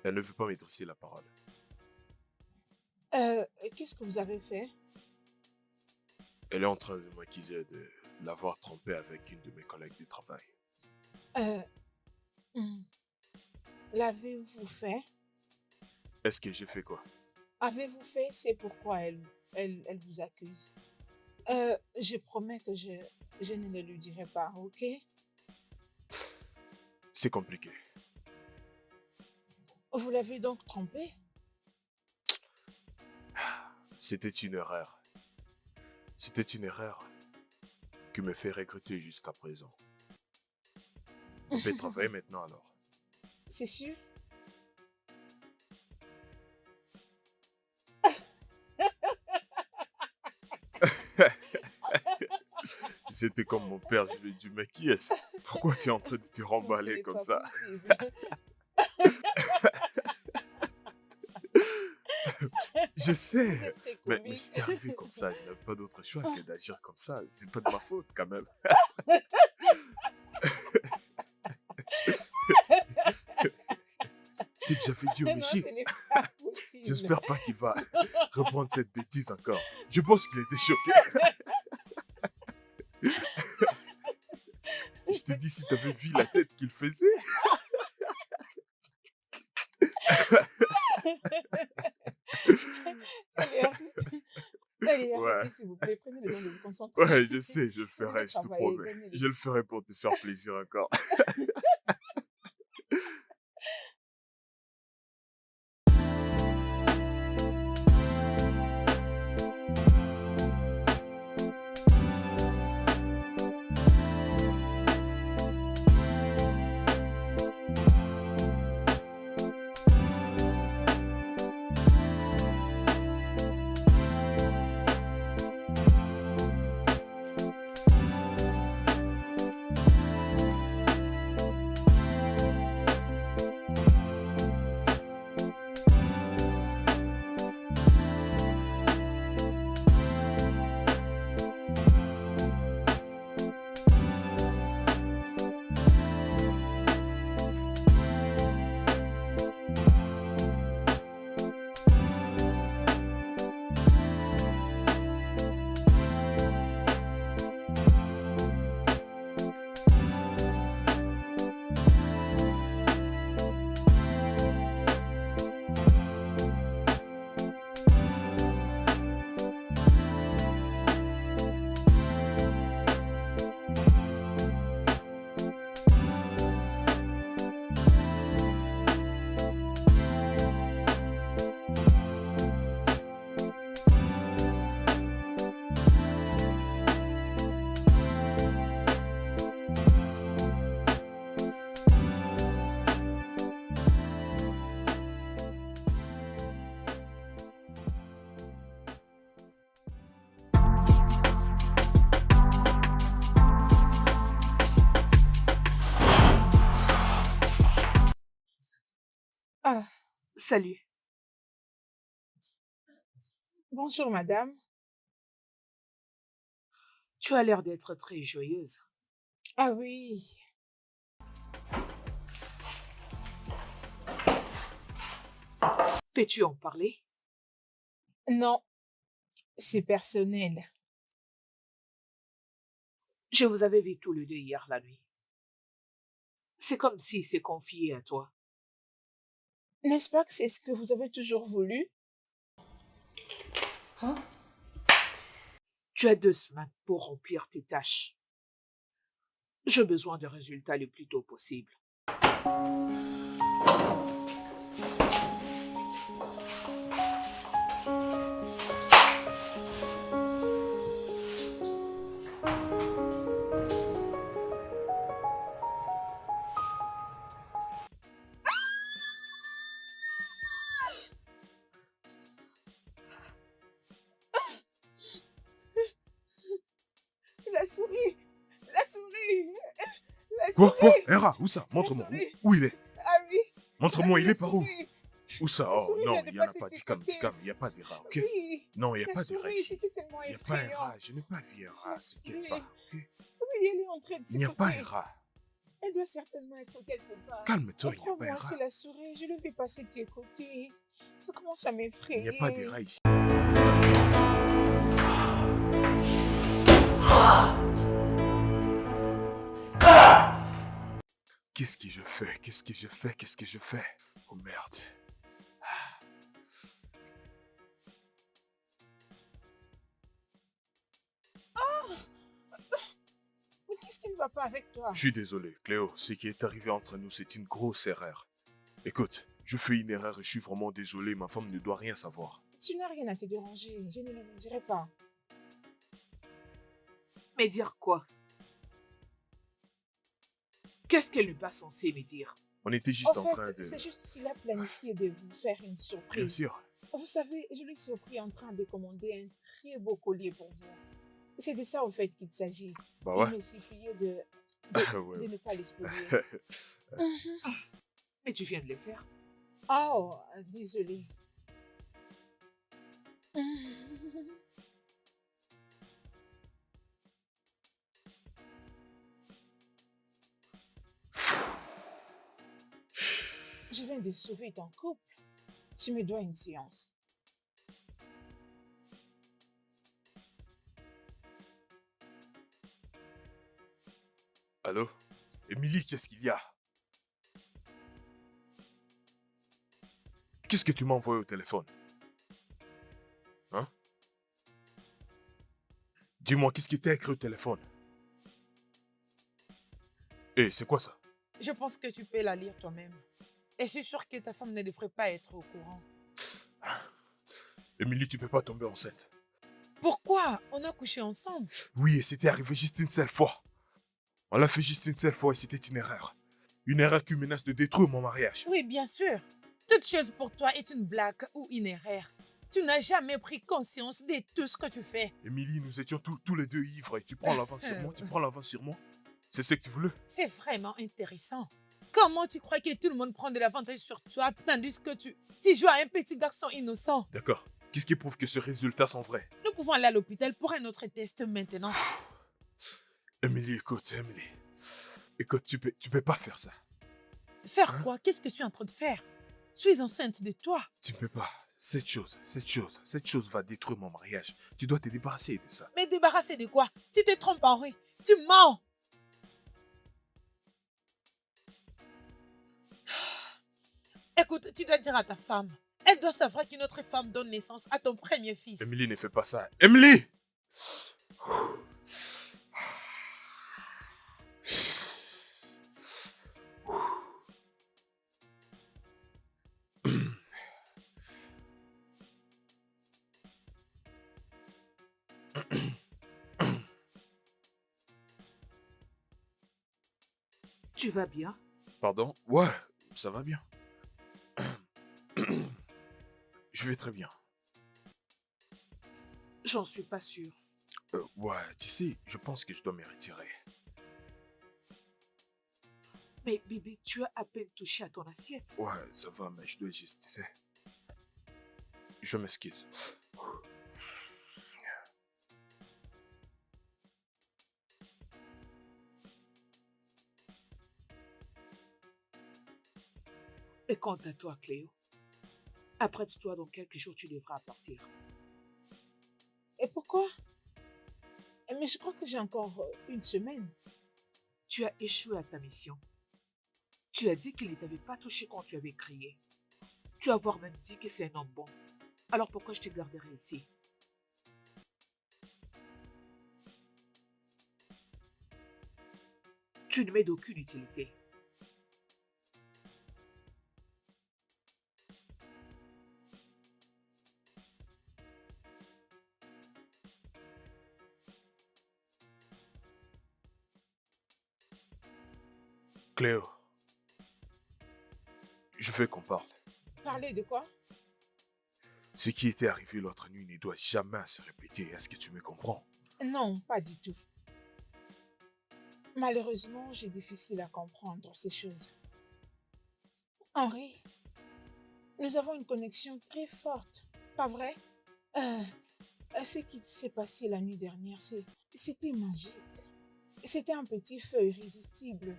Elle ne veut pas m'adresser la parole. Qu'est-ce que vous avez fait? Elle est en train de m'accuser de l'avoir trompé avec une de mes collègues de travail. Euh, hmm, L'avez-vous fait? Est-ce que j'ai fait quoi? Avez-vous fait? C'est pourquoi elle vous accuse. Je promets que je ne le lui dirai pas, ok? C'est compliqué. Vous l'avez donc trompé? C'était une erreur. C'était une erreur qui me fait regretter jusqu'à présent. On peut travailler maintenant alors. C'est sûr? C'était comme mon père, je lui ai dit, mais qui est-ce? Pourquoi tu es en train de te Non, ce remballer n'est comme pas ça? possible. Je Vous sais, êtes très mais comique. c'est arrivé comme ça, je n'ai pas d'autre choix que d'agir comme ça. C'est pas de ma faute quand même. C'est que j'avais dit au Non, monsieur, ce n'est pas possible. j'espère pas qu'il va reprendre cette bêtise encore. Je pense qu'il était choqué. Je te dis, si t'avais vu la tête qu'il faisait. Allez, allez, Ouais. arrêtez s'il vous plaît. Prenez le temps de vous concentrer. Ouais, je sais, je le Allez ferai, je te travailler, promets. gagnez le Je le ferai pour te faire plaisir encore. Salut. Bonjour, madame. Tu as l'air d'être très joyeuse. Ah oui, Peux-tu en parler? non, c'est personnel. Je vous avais vu tous les deux hier la nuit. C'est comme s'il s'est confié à toi. N'est-ce pas que c'est ce que vous avez toujours voulu? Tu as 2 semaines pour remplir tes tâches. J'ai besoin de résultats le plus tôt possible. La souris! La souris! La Quoi? Quoi? souris! Hera, où ça? La Montre-moi. souris! Où il est? Ah oui! Montre-moi, il La est par où? souris! Où ça? La Oh souris non, vient de il n'y en a passer pas. de tes Dis-calme, côtés. dis-calme, il n'y a pas d'Hera, ok? Oui! Non, il n'y a La pas d'Hera souris, ici. c'était tellement Il n'y a pas effrayant. Hera, je n'ai pas vu Hera, La t'inquiète souris. pas, ok? Oui, elle est entrée de Il ses n'y a pas côtés. Hera. Elle doit certainement être quelque part. Calme-toi, Et il n'y a pas crois-moi, Hera. c'est la souris. Je le vais passer de tes côtés. Ça commence à Il n'y a pas m'effrayer. d'Hera ici. Qu'est-ce que je fais? Qu'est-ce que je fais? Qu'est-ce que je fais? Oh merde. Mais qu'est-ce qui ne va pas avec toi? Je suis désolé, Cléo. Ce qui est arrivé entre nous, c'est une grosse erreur. Écoute, je fais une erreur et je suis vraiment désolé. Ma femme ne doit rien savoir. Tu n'as rien à te déranger. Je ne le dirai pas. Mais dire quoi? Qu'est-ce qu'elle n'est pas censée me dire? On était juste En en train fait, de... c'est juste qu'il a planifié de vous faire une Bien surprise. sûr. Vous savez, je l'ai surpris en train de commander un très beau collier pour vous. C'est de ça, en fait, qu'il s'agit. Bah Il ouais. me suppliait de Ouais. ne pas l'exposer. Mais tu viens de le faire. Oh, désolé. Je viens de sauver ton couple. Tu me dois une séance. Allô? Émilie, qu'est-ce qu'il y a? Qu'est-ce que tu m'as envoyé au téléphone? Hein? Dis-moi, qu'est-ce qui t'a écrit au téléphone? Eh, c'est quoi ça? Je pense que tu peux la lire toi-même. Et je suis sûre que ta femme ne devrait pas être au courant. Émilie, tu peux pas tomber enceinte. Pourquoi? On a couché ensemble. Oui, et c'était arrivé juste une seule fois. On l'a fait juste une seule fois et c'était une erreur. Une erreur qui menace de détruire mon mariage. Oui, bien sûr. Toute chose pour toi est une blague ou une erreur. Tu n'as jamais pris conscience de tout ce que tu fais. Émilie, nous étions tous les deux ivres et tu prends l'avance sur moi, tu prends l'avance sur moi. C'est ce que tu voulais? C'est vraiment intéressant. Comment tu crois que tout le monde prend de l'avantage sur toi tandis que tu joues à un petit garçon innocent? D'accord. Qu'est-ce qui prouve que ces résultats sont vrais? Nous pouvons aller à l'hôpital pour un autre test maintenant. Émilie, écoute, Émilie. Écoute, tu peux pas faire ça. Faire Hein? quoi? Qu'est-ce que je suis en train de faire? Je suis enceinte de toi. Tu ne peux pas. Cette chose va détruire mon mariage. Tu dois te débarrasser de ça. Mais débarrasser de quoi? Tu te trompes, Henri. Tu mens. Écoute, tu dois dire à ta femme. Elle doit savoir qu'une autre femme donne naissance à ton premier fils. Émilie, ne fais pas ça. Émilie! Tu vas bien? Pardon? Ouais, ça va bien. Je vais très bien. J'en suis pas sûre. Ouais, tu sais, je pense que je dois me retirer. Mais bébé, tu as à peine touché à ton assiette. Ouais, ça va, mais je dois juste, tu sais. Je m'excuse. Et quant à toi, Cléo, apprête-toi, dans quelques jours, tu devras partir. Et pourquoi? Mais je crois que j'ai encore une semaine. Tu as échoué à ta mission. Tu as dit qu'il ne t'avait pas touché quand tu avais crié. Tu as voire même dit que c'est un homme bon. Alors pourquoi je te garderai ici? Tu ne m'es d'aucune utilité. Cléo, je veux qu'on parle. Parler de quoi? Ce qui était arrivé l'autre nuit ne doit jamais se répéter. Est-ce que tu me comprends? Non, pas du tout. Malheureusement, j'ai difficile à comprendre ces choses. Henri, nous avons une connexion très forte, pas vrai? Euh, Ce qui s'est passé la nuit dernière, c'était magique. C'était un petit feu irrésistible,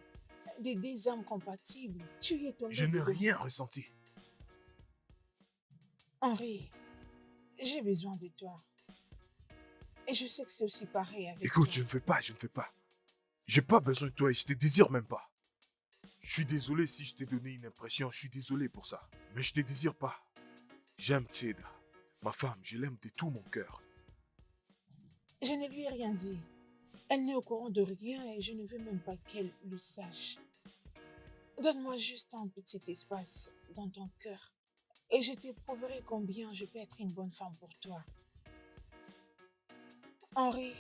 des âmes compatibles. Tu y es tombé Je n'ai dedans. rien ressenti. Henri, j'ai besoin de toi. Et je sais que c'est aussi pareil avec Écoute, toi. je ne veux pas, je ne veux pas. J'ai pas besoin de toi et je te désire même pas. Je suis désolé si je t'ai donné une impression, je suis désolé pour ça. Mais je te désire pas. J'aime Tcheda. Ma femme, je l'aime de tout mon cœur. Je ne lui ai rien dit. Elle n'est au courant de rien et je ne veux même pas qu'elle le sache. Donne-moi juste un petit espace dans ton cœur et je t'éprouverai combien je peux être une bonne femme pour toi. Henri,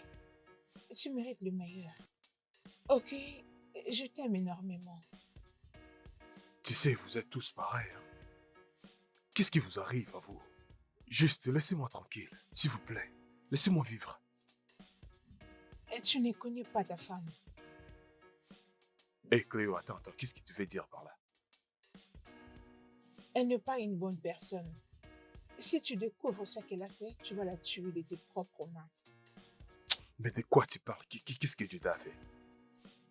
tu mérites le meilleur. Ok, je t'aime énormément. Tu sais, vous êtes tous pareils. Hein. Qu'est-ce qui vous arrive à vous? Juste, laissez-moi tranquille, s'il vous plaît. Laissez-moi vivre. Et tu ne connais pas ta femme. Hé Cléo, attends, qu'est-ce qu'il te fait dire par là? Elle n'est pas une bonne personne. Si tu découvres ce qu'elle a fait, tu vas la tuer de tes propres mains. Mais de quoi tu parles? Qu'est-ce que Dieu t'a fait?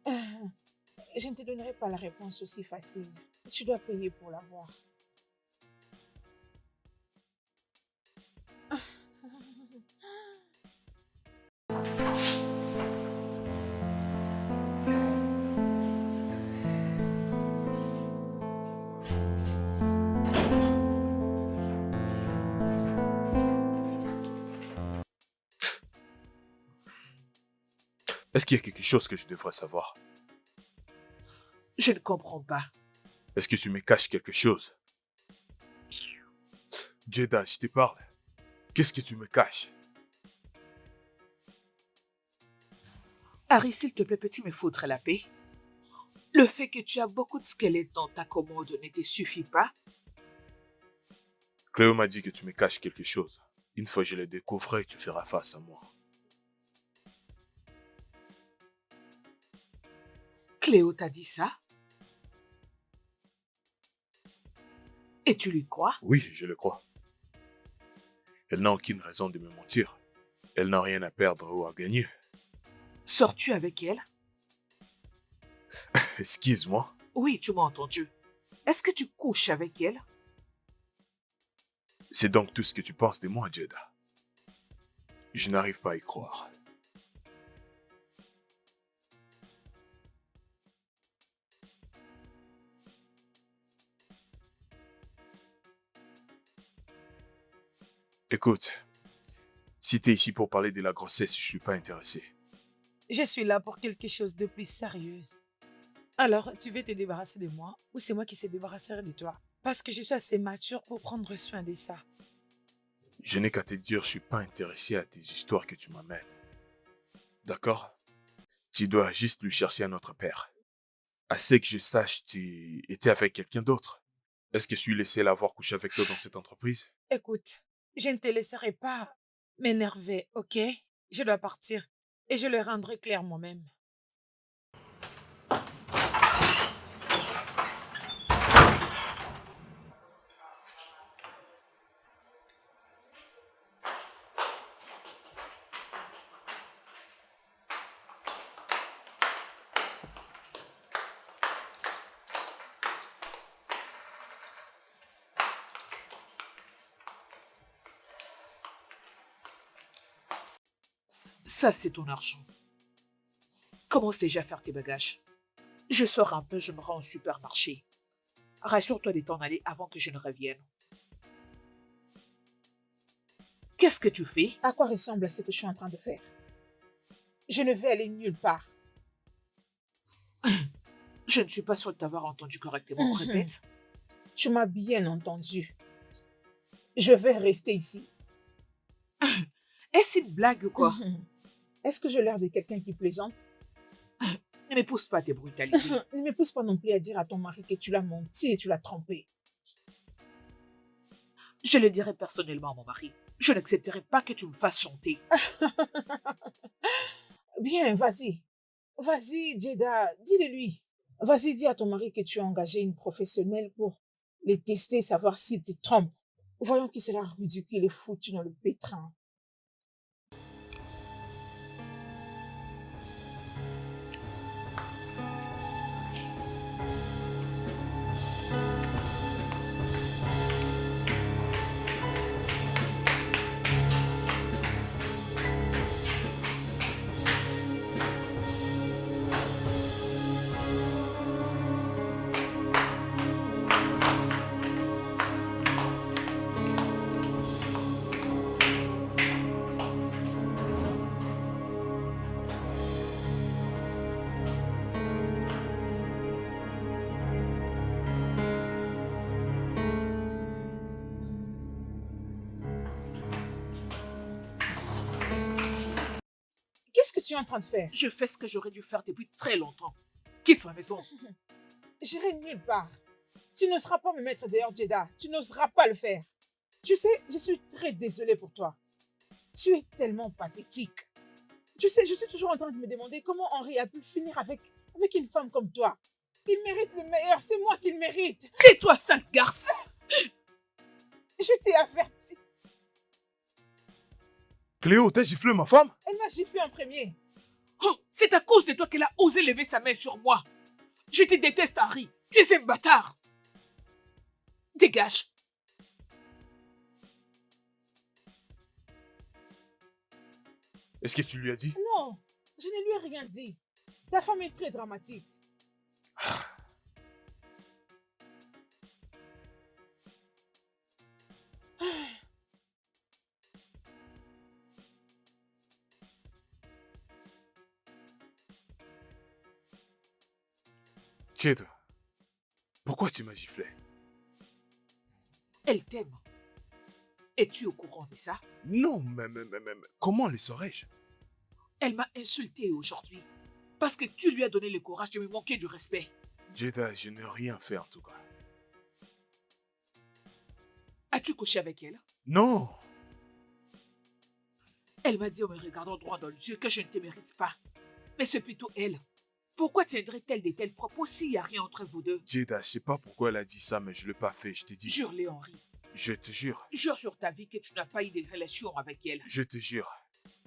Je ne te donnerai pas la réponse aussi facile. Tu dois payer pour l'avoir. Est-ce qu'il y a quelque chose que je devrais savoir? Je ne comprends pas. Est-ce que tu me caches quelque chose? Jeda, je te parle. Qu'est-ce que tu me caches? Harry, s'il te plaît, peux-tu me foutre la paix? Le fait que tu as beaucoup de squelettes dans ta commode ne te suffit pas? Cléo m'a dit que tu me caches quelque chose. Une fois que je le découvrirai, tu feras face à moi. Cléo t'a dit ça? Et tu lui crois? Oui, je le crois. Elle n'a aucune raison de me mentir. Elle n'a rien à perdre ou à gagner. Sors-tu avec elle? Excuse-moi. Oui, tu m'as entendu. Est-ce que tu couches avec elle? C'est donc tout ce que tu penses de moi, Jeda. Je n'arrive pas à y croire. Écoute, si t'es ici pour parler de la grossesse, je suis pas intéressé. Je suis là pour quelque chose de plus sérieux. Alors, tu veux te débarrasser de moi ou c'est moi qui se débarrasserai de toi? Parce que je suis assez mature pour prendre soin de ça. Je n'ai qu'à te dire, je suis pas intéressé à tes histoires que tu m'amènes. D'accord? Tu dois juste lui chercher un autre père. À ce que je sache, tu étais avec quelqu'un d'autre. Est-ce que je suis laissé l'avoir couché avec toi dans cette entreprise? Écoute, je ne te laisserai pas m'énerver, ok? Je dois partir et je le rendrai clair moi-même. Ça, c'est ton argent. Commence déjà à faire tes bagages. Je sors un peu, je me rends au supermarché. Rassure-toi de t'en aller avant que je ne revienne. Qu'est-ce que tu fais? À quoi ressemble ce que je suis en train de faire? Je ne vais aller nulle part. Je ne suis pas sûre de t'avoir entendu correctement. Répète. Tu m'as bien entendu. Je vais rester ici. Est-ce une blague ou quoi? Est-ce que j'ai l'air de quelqu'un qui plaisante? Ne me pousse pas à te brutaliser. Ne me pousse pas non plus à dire à ton mari que tu l'as menti et tu l'as trompé. Je le dirai personnellement à mon mari. Je n'accepterai pas que tu me fasses chanter. Bien, vas-y. Vas-y, Jeda, dis-le lui. Vas-y, dis à ton mari que tu as engagé une professionnelle pour les tester, savoir s'il te trompe. Voyons qui sera ridicule et foutu dans le pétrin. Qu'est-ce que tu es en train de faire? Je fais ce que j'aurais dû faire depuis très longtemps. Quitte ma maison. J'irai nulle part. Tu n'oseras pas me mettre dehors, Jeda. Tu n'oseras pas le faire. Tu sais, je suis très désolée pour toi. Tu es tellement pathétique. Tu sais, je suis toujours en train de me demander comment Henri a pu finir avec une femme comme toi. Il mérite le meilleur, c'est moi qui le mérite. Tais-toi, sale garce! Je t'ai averti. Cléo, t'as giflé ma femme? Elle m'a giflé en premier. Oh, c'est à cause de toi qu'elle a osé lever sa main sur moi. Je te déteste, Harry. Tu es un bâtard. Dégage. Est-ce que tu lui as dit? Non, je ne lui ai rien dit. Ta femme est très dramatique. Jeda, pourquoi tu m'as giflé? Elle t'aime. Es-tu au courant de ça? Non, mais comment le saurais-je? Elle m'a insulté aujourd'hui. Parce que tu lui as donné le courage de me manquer du respect. Jeda, je n'ai rien fait en tout cas. As-tu couché avec elle? Non! Elle m'a dit en me regardant droit dans les yeux que je ne te mérite pas. Mais c'est plutôt elle. Pourquoi tiendrait-elle de tels propos s'il n'y a rien entre vous deux? Jeda, je sais pas pourquoi elle a dit ça, mais je l'ai pas fait, je t'ai dit. Jure-le, Henri. Je te jure. Jure sur ta vie que tu n'as pas eu de relation avec elle. Je te jure.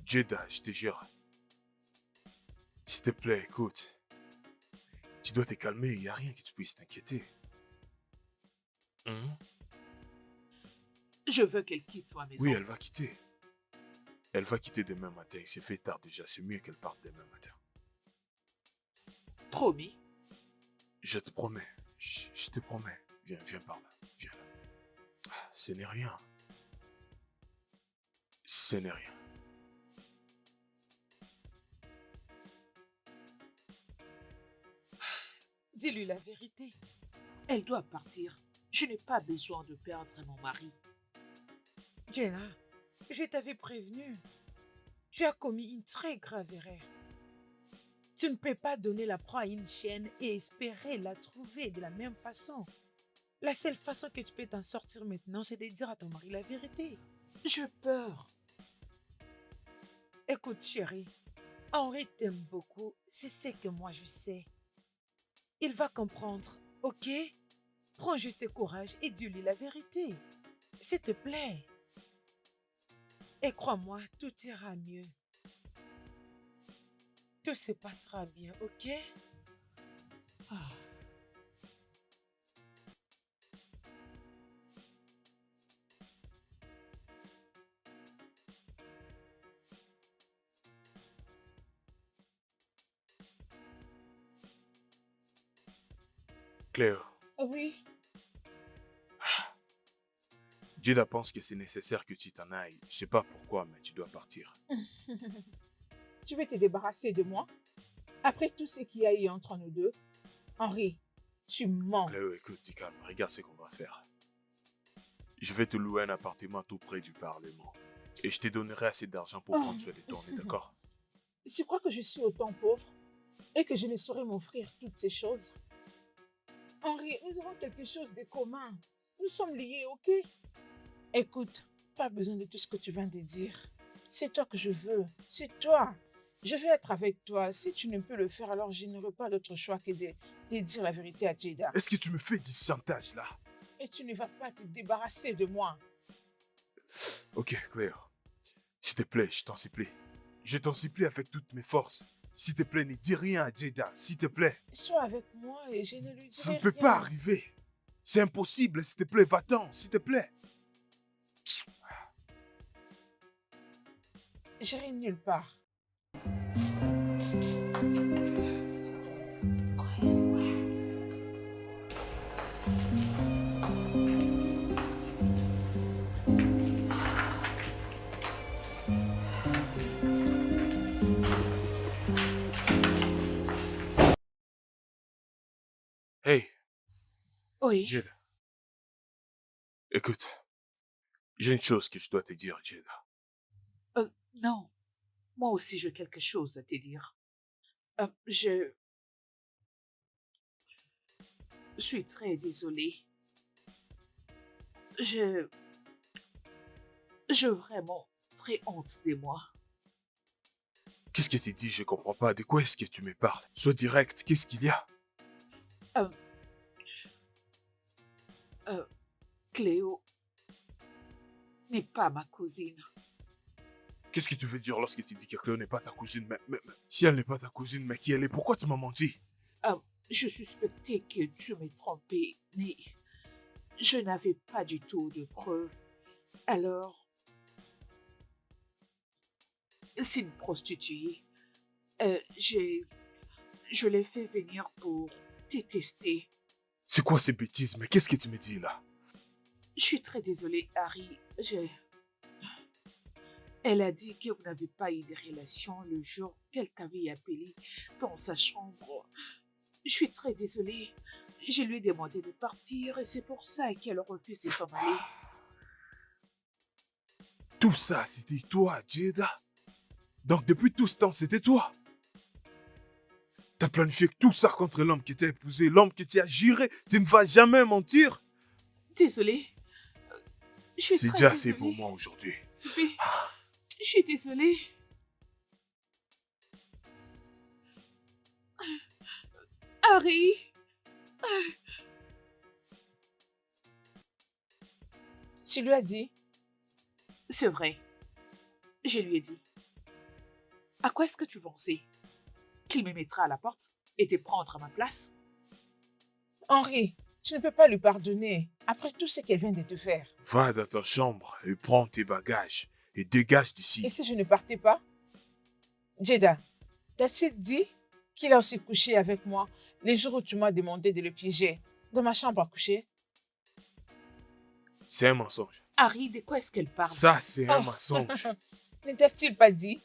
Jeda, je te jure. S'il te plaît, écoute. Tu dois te calmer, il n'y a rien que tu puisses t'inquiéter. Hein? Je veux qu'elle quitte ma maison. Oui, elle va quitter. Elle va quitter demain matin. Il s'est fait tard déjà. C'est mieux qu'elle parte demain matin. Promis. Je te promets. Je te promets. Viens par là. Viens là. Ah, ce n'est rien. Ce n'est rien. Dis-lui la vérité. Elle doit partir. Je n'ai pas besoin de perdre mon mari. Jenna, je t'avais prévenu. Tu as commis une très grave erreur. Tu ne peux pas donner la proie à une chienne et espérer la trouver de la même façon. La seule façon que tu peux t'en sortir maintenant, c'est de dire à ton mari la vérité. J'ai peur. Écoute, chérie, Henri t'aime beaucoup, c'est ce que moi je sais. Il va comprendre, ok? Prends juste courage et dis-lui la vérité. S'il te plaît. Et crois-moi, tout ira mieux. Tout se passera bien, ok? Ah. Cléo, Oui. Jada pense que c'est nécessaire que tu t'en ailles. Je sais pas pourquoi, mais tu dois partir. Tu veux te débarrasser de moi? Après tout ce qu'il y a eu entre nous deux? Henri, tu mens. Cléo, écoute, dis calme, regarde ce qu'on va faire. Je vais te louer un appartement tout près du Parlement. Et je te donnerai assez d'argent pour prendre soin de ton nez, d'accord? Tu crois que je suis autant pauvre et que je ne saurais m'offrir toutes ces choses? Henri, nous avons quelque chose de commun. Nous sommes liés, ok? Écoute, pas besoin de tout ce que tu viens de dire. C'est toi que je veux. C'est toi. Je vais être avec toi. Si tu ne peux le faire, alors je n'aurai pas d'autre choix que de dire la vérité à Jada. Est-ce que tu me fais du chantage là? Et tu ne vas pas te débarrasser de moi. Ok, Cléo. S'il te plaît, je t'en supplie. Je t'en supplie avec toutes mes forces. S'il te plaît, ne dis rien à Jada, s'il te plaît. Sois avec moi et je ne lui dirai Ça ne peut rien. pas arriver. C'est impossible, s'il te plaît, va-t'en, s'il te plaît. J'irai nulle part. Hey, Oui. Jada. Écoute, j'ai une chose que je dois te dire, Jada. Non. Moi aussi, j'ai quelque chose à te dire. Je suis très désolée. Je... J'ai vraiment très honte de moi. Qu'est-ce que tu dis? Je comprends pas. De quoi est-ce que tu me parles? Sois direct, qu'est-ce qu'il y a? Euh, Cléo n'est pas ma cousine. Qu'est-ce que tu veux dire lorsque tu dis que Cléo n'est pas ta cousine? Mais si elle n'est pas ta cousine, mais qui elle est? Pourquoi tu m'as menti? Je suspectais que tu m'es trompé, mais je n'avais pas du tout de preuves. Alors, c'est une prostituée. Je l'ai fait venir pour te tester. C'est quoi ces bêtises? Mais qu'est-ce que tu me dis là? Je suis très désolée, Harry. Elle a dit que vous n'avez pas eu de relation le jour qu'elle t'avait appelé dans sa chambre. Je suis très désolée. Je lui ai demandé de partir et c'est pour ça qu'elle refuse de s'en aller. Tout ça, c'était toi, Jada? Donc depuis tout ce temps, c'était toi? T'as planifié tout ça contre l'homme qui t'a épousé, l'homme qui t'a juré, tu ne vas jamais mentir? Désolée. Je suis C'est très déjà assez pour désolée. moi aujourd'hui. Oui, je suis désolée. Harry, Tu lui as dit? c'est vrai. Je lui ai dit. À quoi est-ce que tu pensais? Qu'il me mettra à la porte et te prendre à ma place? Henri, tu ne peux pas lui pardonner après tout ce qu'elle vient de te faire. Va dans ta chambre et prends tes bagages et dégage Et d'ici. si je ne partais pas? Jada, t'as-t-il dit qu'il a aussi couché avec moi les jours où tu m'as demandé de le piéger dans ma chambre à coucher? C'est un mensonge. Harry, de quoi est-ce qu'elle parle? Ça, c'est un Oh. mensonge. Ne t'a-t-il pas dit?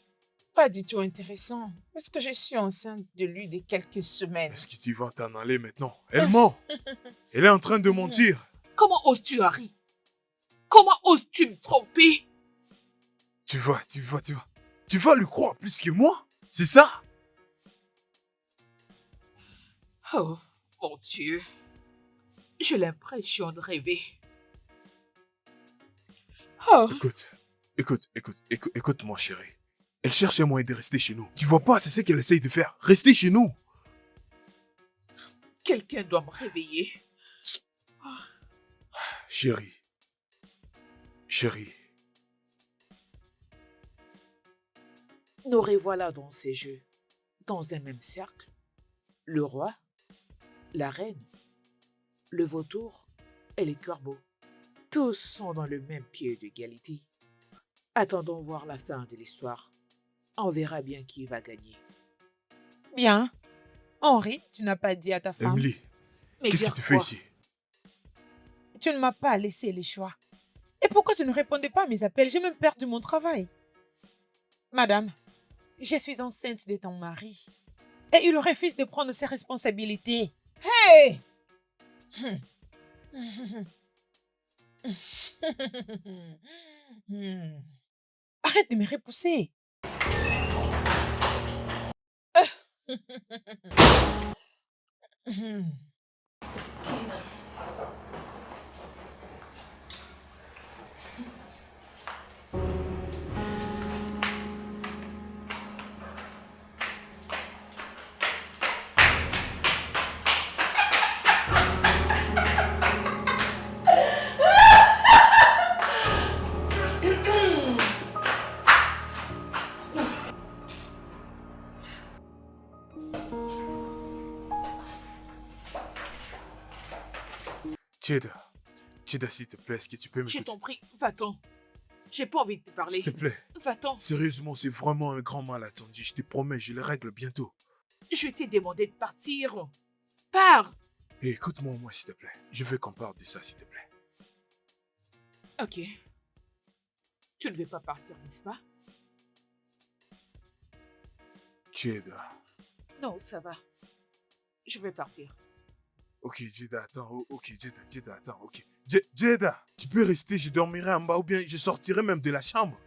Pas du tout intéressant, parce que je suis enceinte de lui de quelques semaines. Est-ce que tu vas t'en aller maintenant? Elle ment. Elle est en train de mentir. Comment oses-tu, Harry? Comment oses-tu me tromper? Tu vas lui croire plus que moi? C'est ça? Oh, mon Dieu. J'ai l'impression de rêver. Oh, Écoute, mon chéri. Elle cherche un moyen de rester chez nous. Tu vois pas, c'est ce qu'elle essaye de faire. Rester chez nous. quelqu'un doit me réveiller. Chérie. Nous revoilà dans ces jeux, dans un même cercle. Le roi, la reine, le vautour et les corbeaux. Tous sont dans le même pied d'égalité. Attendons voir la fin de l'histoire. On verra bien qui va gagner. Bien. Henri, tu n'as pas dit à ta femme. Emily, Mais Qu'est-ce qui dire te fait quoi? ici? Tu ne m'as pas laissé le choix. Et pourquoi tu ne répondais pas à mes appels? J'ai même perdu mon travail. Madame, je suis enceinte de ton mari. Et il refuse de prendre ses responsabilités. Hey! Arrête de me repousser. Jada, Jada, s'il te plaît, est-ce que tu peux Je m'écouter? t'en prie, va-t'en. J'ai pas envie de te S'il parler. te plaît. Va-t'en. Sérieusement, c'est vraiment un grand malentendu. Je te promets, je le règle bientôt. Je t'ai demandé de partir. Pars. Et écoute-moi au moins, s'il te plaît. Je veux qu'on parle de ça, s'il te plaît. Ok. Tu ne veux pas partir, n'est-ce pas? Jada. Non, ça va. Je vais partir. Ok, Jada, attends. Ok, Jada, attends. Ok. Jada, tu peux rester, je dormirai en bas ou bien je sortirai même de la chambre.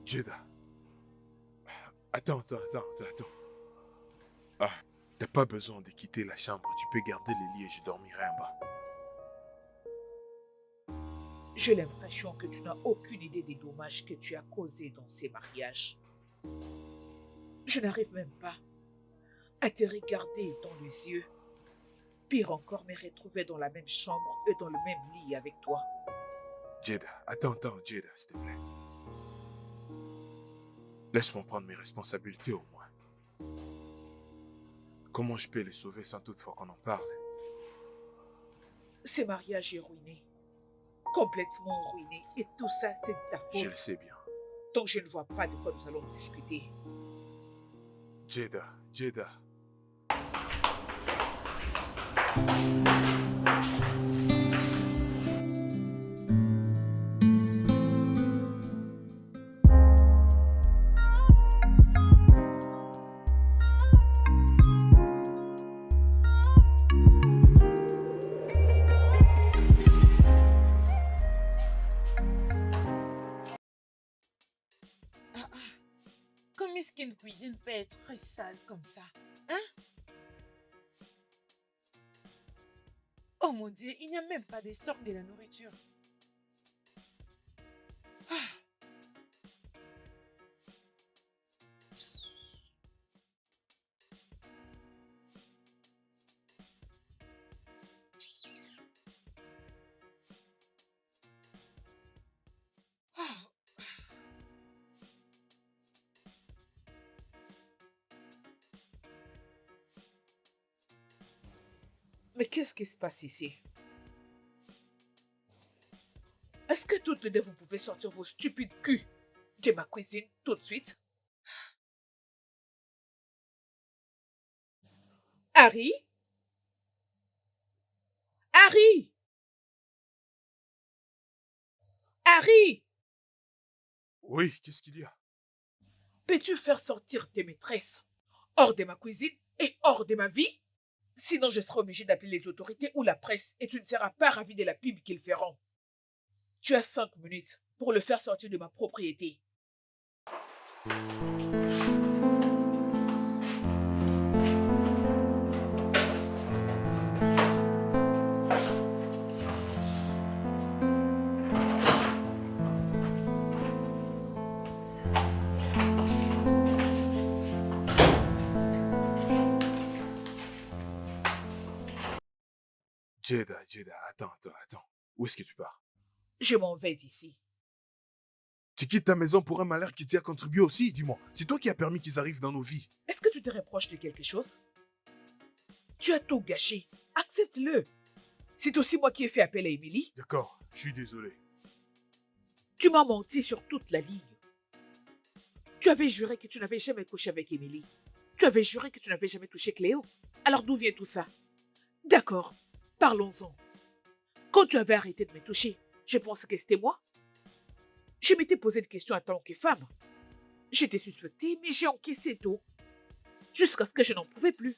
Jada. Attends. Ah, t'as pas besoin de quitter la chambre. Tu peux garder le lit et je dormirai en bas. J'ai l'impression que tu n'as aucune idée des dommages que tu as causés dans ces mariages. Je n'arrive même pas à te regarder dans les yeux. Pire encore, me retrouver dans la même chambre et dans le même lit avec toi. Jada, attends, Jada, s'il te plaît. Laisse-moi prendre mes responsabilités au moins. Comment je peux les sauver sans toutefois qu'on en parle? Ce mariage est ruiné. Complètement ruiné. Et tout ça, c'est de ta Je le faute. sais bien. Donc je ne vois pas de quoi nous allons discuter. Jada. Comment est-ce qu'une cuisine peut être sale comme ça? Hein? Oh mon Dieu, il n'y a même pas de stock de la nourriture. Mais qu'est-ce qui se passe ici? Est-ce que toutes les deux vous pouvez sortir vos stupides culs de ma cuisine tout de suite? Harry? Harry? Harry? Oui, qu'est-ce qu'il y a? Peux-tu faire sortir tes maîtresses hors de ma cuisine et hors de ma vie? Sinon, je serai obligée d'appeler les autorités ou la presse et tu ne seras pas ravi de la pub qu'ils feront. Tu as 5 minutes pour le faire sortir de ma propriété. Jada, attends. Où est-ce que tu pars? Je m'en vais d'ici. Tu quittes ta maison pour un malheur qui t'y a contribué aussi, dis-moi. C'est toi qui as permis qu'ils arrivent dans nos vies. Est-ce que tu te reproches de quelque chose? Tu as tout gâché. Accepte-le. C'est aussi moi qui ai fait appel à Émilie. D'accord, je suis désolé. Tu m'as menti sur toute la ligne. Tu avais juré que tu n'avais jamais couché avec Émilie. Tu avais juré que tu n'avais jamais touché Cléo. Alors d'où vient tout ça? D'accord, parlons-en. Quand tu avais arrêté de me toucher, je pensais que c'était moi. Je m'étais posé des questions en tant que femme. J'étais suspectée, mais j'ai encaissé tout. Jusqu'à ce que je n'en pouvais plus.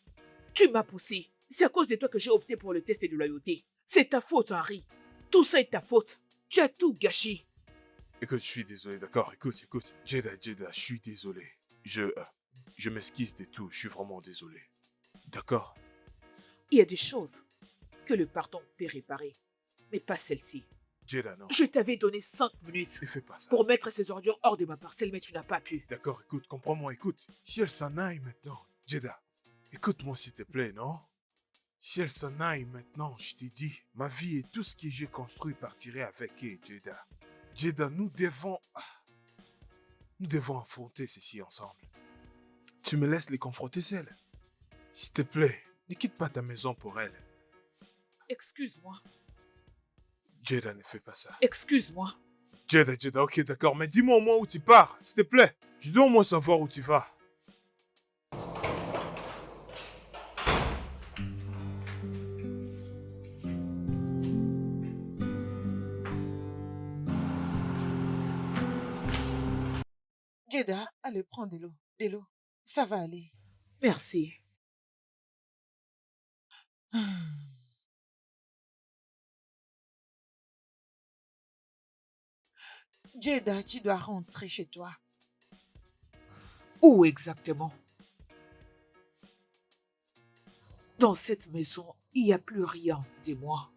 Tu m'as poussé. C'est à cause de toi que j'ai opté pour le test de loyauté. C'est ta faute, Henri. Tout ça est ta faute. Tu as tout gâché. Écoute, je suis désolé, d'accord, écoute. Jada, je suis désolé. Je m'excuse de tout, je suis vraiment désolé. D'accord? Il y a des choses que le pardon peut réparer, mais pas celle-ci. Jada, non. Je t'avais donné 5 minutes Ne fais pas ça. pour mettre ces ordures hors de ma parcelle, mais tu n'as pas pu. D'accord, écoute, comprends-moi, écoute. Si elle s'en aille maintenant, Jada, écoute-moi s'il te plaît, non? Si elle s'en aille maintenant, je t'ai dit, ma vie et tout ce que j'ai construit partirait avec elle, Jada. Jada, nous devons affronter ceci ensemble. Tu me laisses les confronter seules. S'il te plaît, ne quitte pas ta maison pour elle. Excuse-moi, Jada, ne fais pas ça. excuse-moi. Jada, ok, d'accord, mais dis-moi au moins où tu pars, s'il te plaît. Je dois au moins savoir où tu vas. Jada, allez, prends de l'eau. De l'eau. Ça va aller. Merci. Jada, tu dois rentrer chez toi. Où exactement? Dans cette maison, il n'y a plus rien, dis-moi.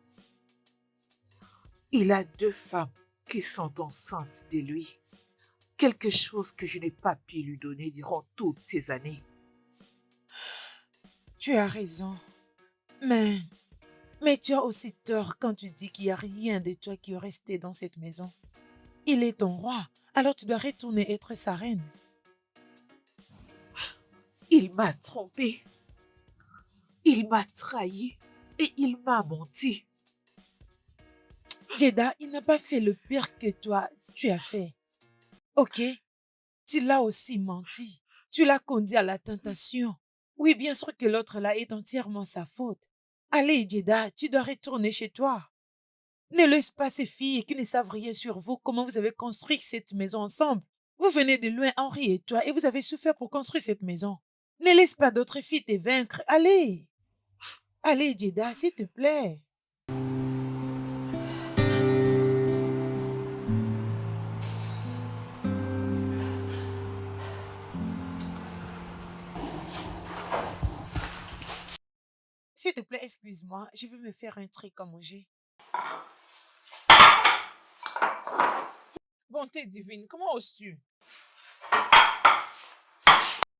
Il a 2 femmes qui sont enceintes de lui. Quelque chose que je n'ai pas pu lui donner durant toutes ces années. Tu as raison. Mais tu as aussi tort quand tu dis qu'il n'y a rien de toi qui est resté dans cette maison. Il est ton roi, alors tu dois retourner être sa reine. Il m'a trompée. Il m'a trahi et il m'a menti. Jada, il n'a pas fait le pire que toi, tu as fait. Ok? Tu l'as aussi menti. Tu l'as conduit à la tentation. Oui, bien sûr que l'autre là est entièrement sa faute. Allez, Jada, tu dois retourner chez toi. Ne laisse pas ces filles qui ne savent rien sur vous, comment vous avez construit cette maison ensemble. Vous venez de loin, Henri et toi, et vous avez souffert pour construire cette maison. Ne laisse pas d'autres filles te vaincre. Allez. Allez, Jada, s'il te plaît. S'il te plaît, excuse-moi, je veux me faire un truc à manger. Bonté divine, comment oses-tu?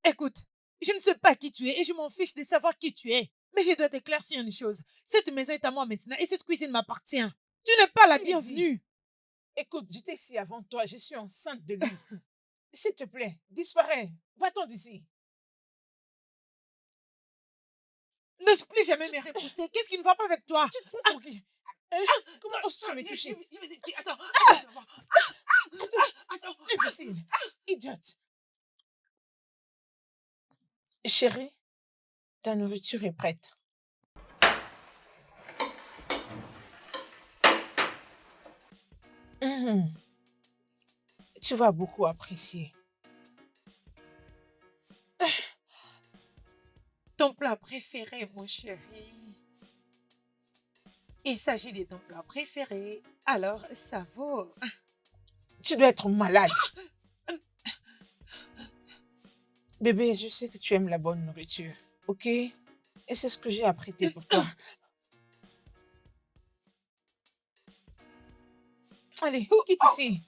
Écoute, je ne sais pas qui tu es et je m'en fiche de savoir qui tu es. Mais je dois t'éclaircir une chose. Cette maison est à moi maintenant et cette cuisine m'appartient. Tu n'es pas la Lydie. bienvenue. Écoute, j'étais ici avant toi, je suis enceinte de lui. S'il te plaît, disparais. Va-t'en d'ici. Ne plus jamais me repousser. Qu'est-ce qui ne va pas avec toi? Tu te prends pour qui? Hein? Comment oses-tu me toucher? Attends. Attends. Imbécile, idiote. Chérie, ta nourriture est prête. Mhm. Tu vas beaucoup apprécier. Ton plat préféré, mon chéri. Il s'agit de ton plat préféré. Alors, ça vaut. Tu dois être malade. Bébé, je sais que tu aimes la bonne nourriture, ok? Et c'est ce que j'ai apprêté pour toi. Allez, quitte ici.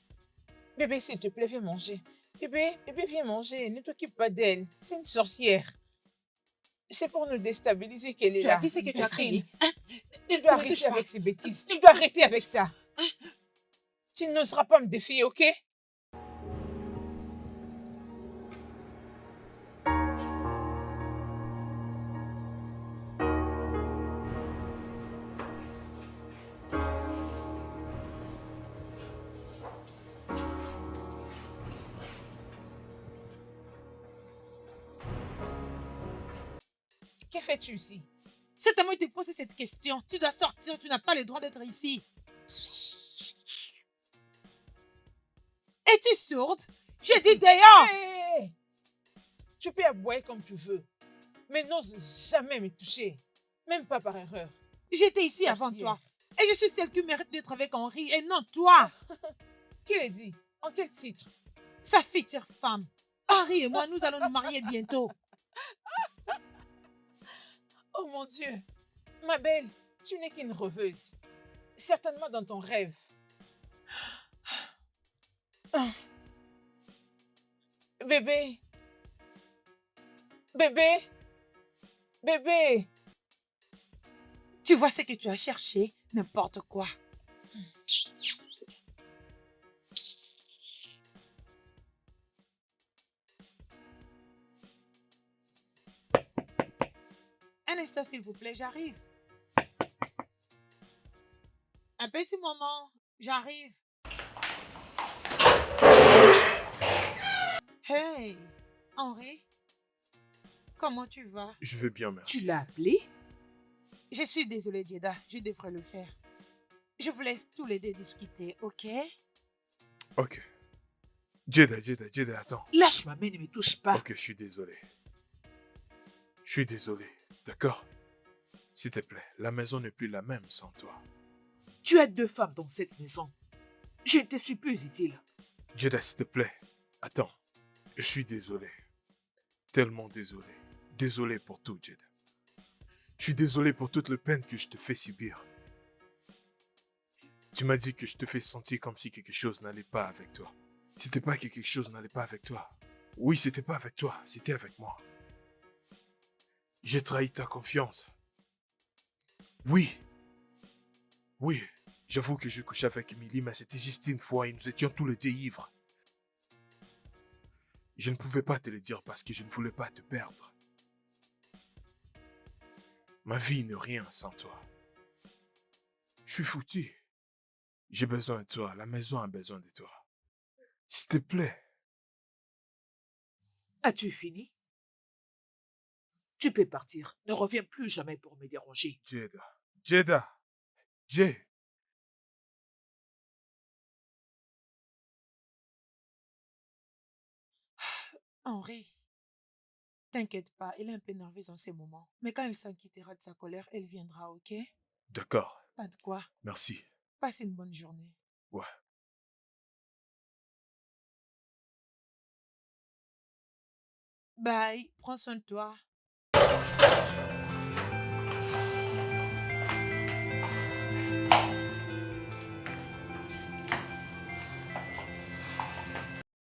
Bébé, s'il te plaît, viens manger. Bébé, viens manger. Ne t'occupe pas d'elle. C'est une sorcière. C'est pour nous déstabiliser qu'elle est Tu là. as vu ce que tu as imbécile. créé? Tu dois Ne me arrêter touche pas. avec ces bêtises. Tu dois arrêter avec ça. Tu n'oseras pas me défier, ok? Que fais-tu ici? C'est à moi de te poser cette question. Tu dois sortir, tu n'as pas le droit d'être ici. Es-tu sourde? J'ai dit dehors! Hé! Tu peux aboyer comme tu veux, mais n'ose jamais me toucher, même pas par erreur. J'étais ici avant Sorcière. toi. Et je suis celle qui mérite d'être avec Henri et non toi. Qui l'a dit? En quel titre? Sa future femme. Henri et moi, nous allons nous marier bientôt. Oh mon Dieu! Ma belle, tu n'es qu'une rêveuse. Certainement dans ton rêve. Ah. Bébé! Bébé! Bébé! Tu vois ce que tu as cherché? N'importe quoi. Un instant, s'il vous plaît, j'arrive. Un petit moment, j'arrive. Hey, Henri, comment tu vas? Je vais bien, Tu merci. l'as appelé? Je suis désolée, Jeda, je devrais le faire. Je vous laisse tous les deux discuter, ok? Ok. Jeda, attends. Lâche ma main, ne me touche pas. Ok, je suis désolé. Je suis désolé, d'accord? S'il te plaît, la maison n'est plus la même sans toi. Tu as 2 femmes dans cette maison. Je ne te suis plus utile. Jeda, s'il te plaît, attends. Je suis désolé. Tellement désolé. Désolé pour tout, Jeda. Je suis désolé pour toute la peine que je te fais subir. Tu m'as dit que je te fais sentir comme si quelque chose n'allait pas avec toi. C'était pas que quelque chose n'allait pas avec toi. Oui, c'était pas avec toi, c'était avec moi. J'ai trahi ta confiance. Oui. Oui, j'avoue que je couchais avec Emily, mais c'était juste une fois et nous étions tous les deux ivres. Je ne pouvais pas te le dire parce que je ne voulais pas te perdre. Ma vie n'est rien sans toi. Je suis foutu. J'ai besoin de toi, la maison a besoin de toi. S'il te plaît. As-tu fini? Tu peux partir. Ne reviens plus jamais pour me déranger. Jeda. Jay. Henri, t'inquiète pas, elle est un peu nerveuse en ces moments. Mais quand elle s'inquiétera de sa colère, elle viendra, ok? D'accord, Pas de quoi. merci. Passe une bonne journée. Ouais. Bye, prends soin de toi.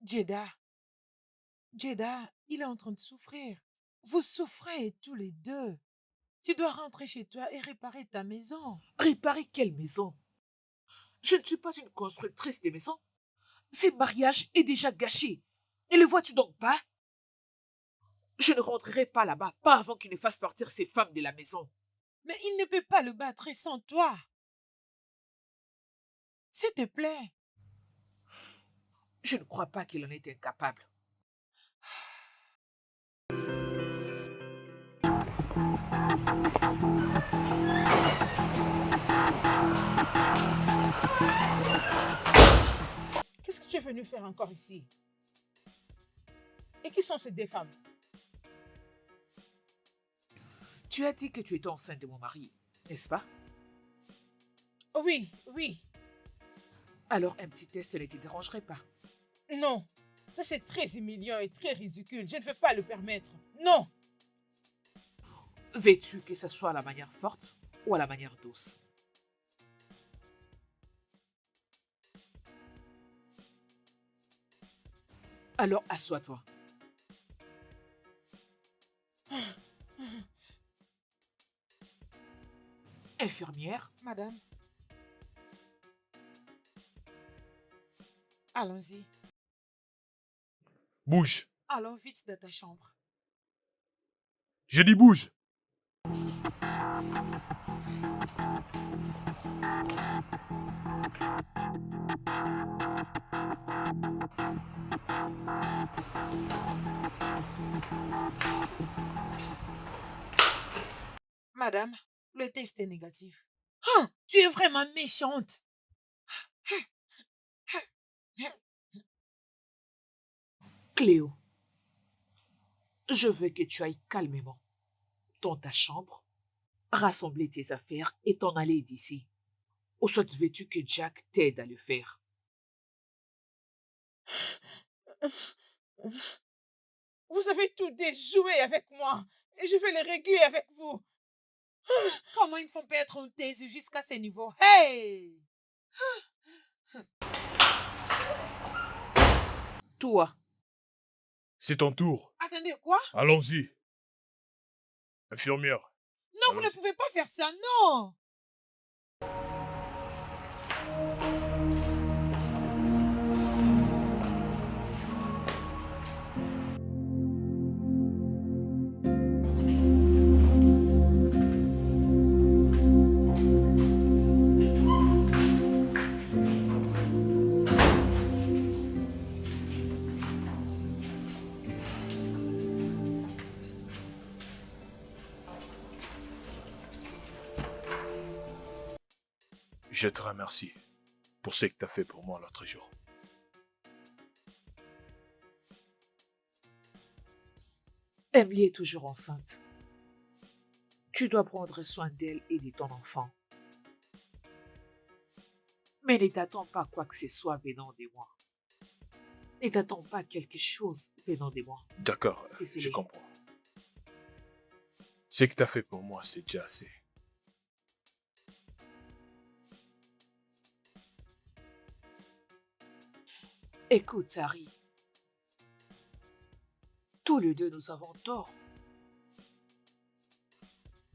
Jeda, Jeda, il est en train de souffrir. Vous souffrez tous les deux. Tu dois rentrer chez toi et réparer ta maison. Réparer quelle maison? Je ne suis pas une constructrice de maisons. Ce mariage est déjà gâché. Ne le vois-tu donc pas? Je ne rentrerai pas là-bas, pas avant qu'il ne fasse partir ces femmes de la maison. Mais il ne peut pas le battre sans toi. S'il te plaît. Je ne crois pas qu'il en est incapable. Qu'est-ce que tu es venu faire encore ici? Et qui sont ces 2 femmes? Tu as dit que tu étais enceinte de mon mari, n'est-ce pas? Oui, oui. Alors un petit test ne te dérangerait pas. Non. Ça, c'est très humiliant et très ridicule. Je ne veux pas le permettre. Non. Veux-tu que ce soit à la manière forte ou à la manière douce? Alors assois-toi. Infirmière, Madame, allons-y. Bouge. Allons vite dans ta chambre. J'ai dit bouge. Madame, le test est négatif. Hein, tu es vraiment méchante. Cléo, je veux que tu ailles calmement dans ta chambre, rassembler tes affaires et t'en aller d'ici. Ou soit veux-tu que Jack t'aide à le faire? Vous avez tout déjoué avec moi. Et je vais les régler avec vous. Comment une femme peut être honteuse jusqu'à ce niveau? Hey! Toi, C'est ton tour. Attendez, quoi? Allons-y. Infirmière. Non, vous ne Allons-y. pouvez pas faire ça, non! Je te remercie pour ce que tu as fait pour moi l'autre jour. Emily est toujours enceinte. Tu dois prendre soin d'elle et de ton enfant. Mais ne t'attends pas quoi que ce soit venant de moi. Ne t'attends pas quelque chose venant de moi. D'accord, Désolé. je comprends. Ce que tu as fait pour moi, c'est déjà assez. Écoute, Harry. Tous les deux, nous avons tort.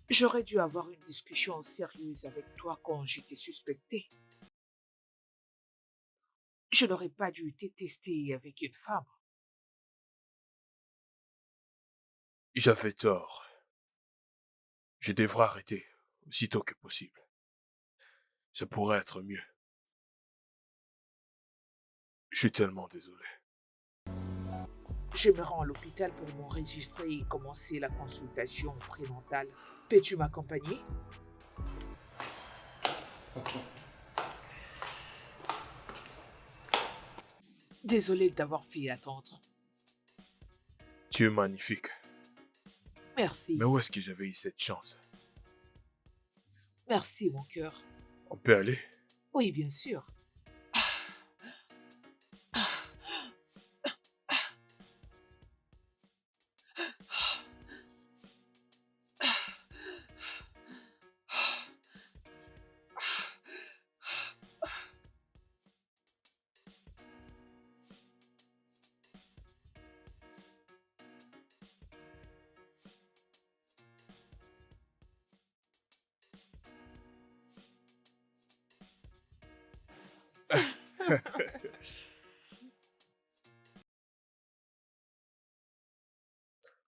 J'aurais dû avoir une discussion sérieuse avec toi quand j'étais suspecté. Je n'aurais pas dû te tester avec une femme. J'avais tort. Je devrais arrêter aussitôt que possible. Ça pourrait être mieux. Je suis tellement désolé. Je me rends à l'hôpital pour m'enregistrer et commencer la consultation prénatale. Peux-tu m'accompagner? Désolée de t'avoir fait attendre. Tu es magnifique. Merci. Mais où est-ce que j'avais eu cette chance? Merci, mon cœur. On peut aller? Oui, bien sûr.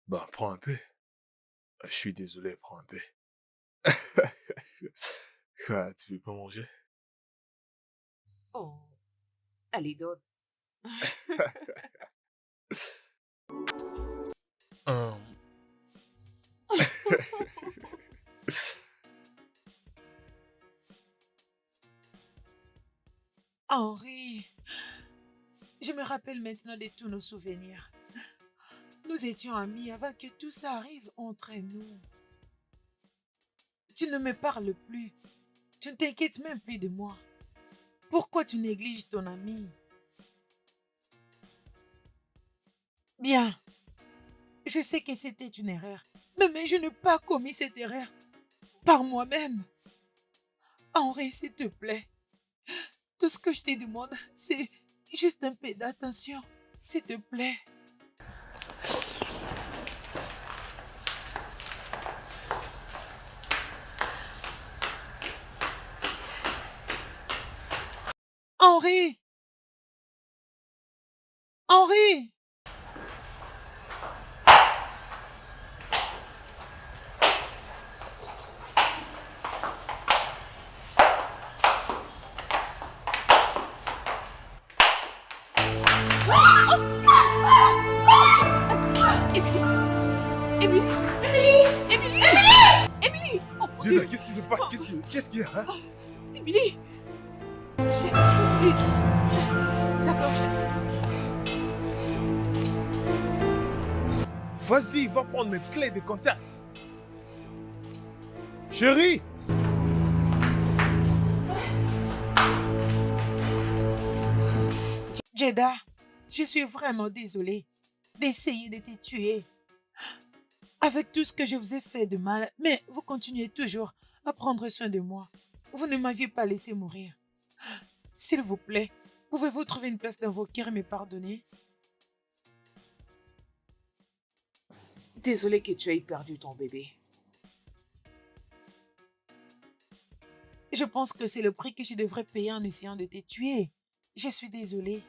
Bah, prends un peu. Je suis désolé, prends un peu. Quoi, tu veux pas manger? Oh, allez, donne. Hum. Henri, je me rappelle maintenant de tous nos souvenirs. Nous étions amis avant que tout ça arrive entre nous. Tu ne me parles plus. Tu ne t'inquiètes même plus de moi. Pourquoi tu négliges ton ami? Bien, je sais que c'était une erreur, mais je n'ai pas commis cette erreur par moi-même. Henri, s'il te plaît, tout ce que je te demande, c'est juste un peu d'attention, s'il te plaît. Henri! Henri! Émilie! Émilie! Émilie! Émilie! Oh mon Dieu, Dieu! qu'est-ce qui se passe? Qu'est-ce qu'il y a, hein? Émilie! D'accord. Vas-y, va prendre mes clés de contact. Chérie! Jeda, je suis vraiment désolée d'essayer de te tuer. Avec tout ce que je vous ai fait de mal, mais vous continuez toujours à prendre soin de moi. Vous ne m'aviez pas laissé mourir. S'il vous plaît, pouvez-vous trouver une place dans vos cœurs et me pardonner? Désolée que tu aies perdu ton bébé. Je pense que c'est le prix que je devrais payer en essayant de te tuer. Je suis désolée.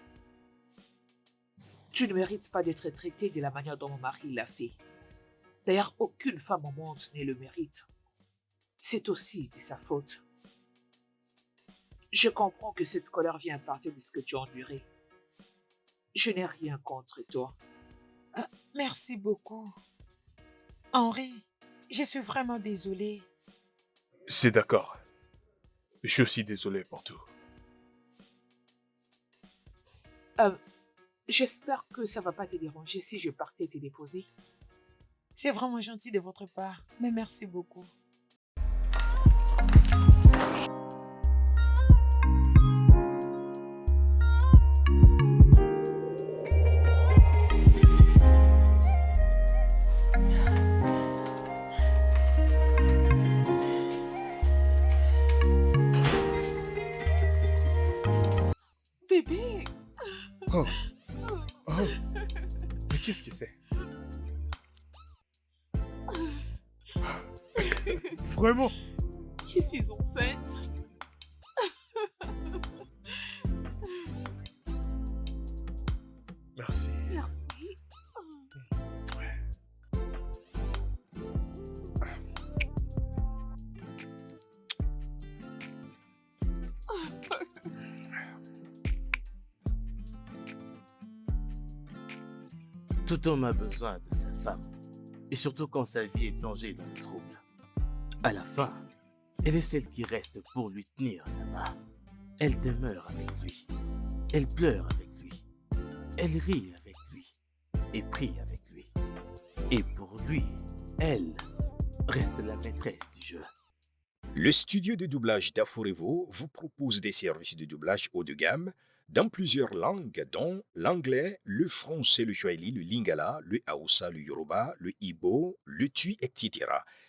Tu ne mérites pas d'être traitée de la manière dont mon mari l'a fait. D'ailleurs, aucune femme au monde ne le mérite. C'est aussi de sa faute. Je comprends que cette colère vient à partir de ce que tu as enduré. Je n'ai rien contre toi. Merci beaucoup. Henri, je suis vraiment désolée. C'est d'accord. Je suis aussi désolé pour tout. J'espère que ça va pas te déranger si je partais te déposer. C'est vraiment gentil de votre part, mais merci beaucoup. Bébé! Oh, oh, mais qu'est-ce que c'est? Vraiment? Je suis enceinte. Merci. Merci. Tout homme a besoin de sa femme, et surtout quand sa vie est plongée dans le trouble. À la fin, elle est celle qui reste pour lui tenir la main. Elle demeure avec lui, elle pleure avec lui, elle rit avec lui, et prie avec lui. Et pour lui, elle reste la maîtresse du jeu. Le studio de doublage d'Aforevo vous propose des services de doublage haut de gamme dans plusieurs langues, dont l'anglais, le français, le swahili, le lingala, le hausa, le yoruba, le igbo, le tui, etc.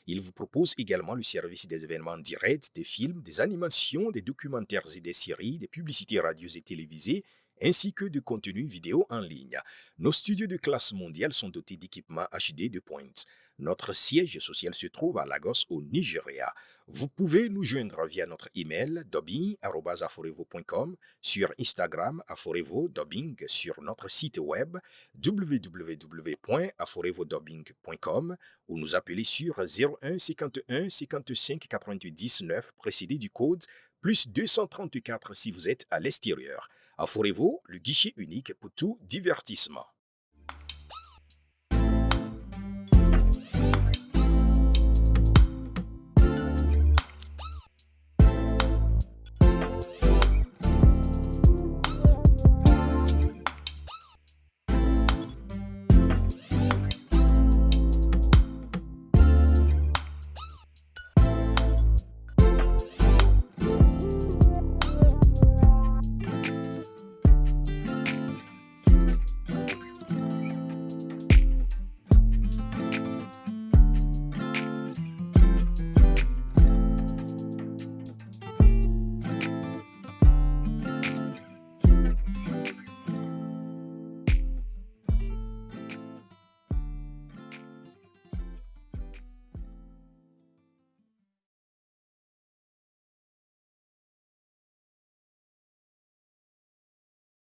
Il vous propose également le service des événements directs, des films, des animations, des documentaires et des séries, des publicités radio et télévisées, ainsi que de contenus vidéo en ligne. Nos studios de classe mondiale sont dotés d'équipements HD de pointe. Notre siège social se trouve à Lagos, au Nigeria. Vous pouvez nous joindre via notre email dubbing@aforevo.com, sur Instagram Aforevo Dubbing, sur notre site web www.aforevodubbing.com ou nous appeler sur 01 51 55 98 9 précédé du code plus 234 si vous êtes à l'extérieur. Aforevo, le guichet unique pour tout divertissement.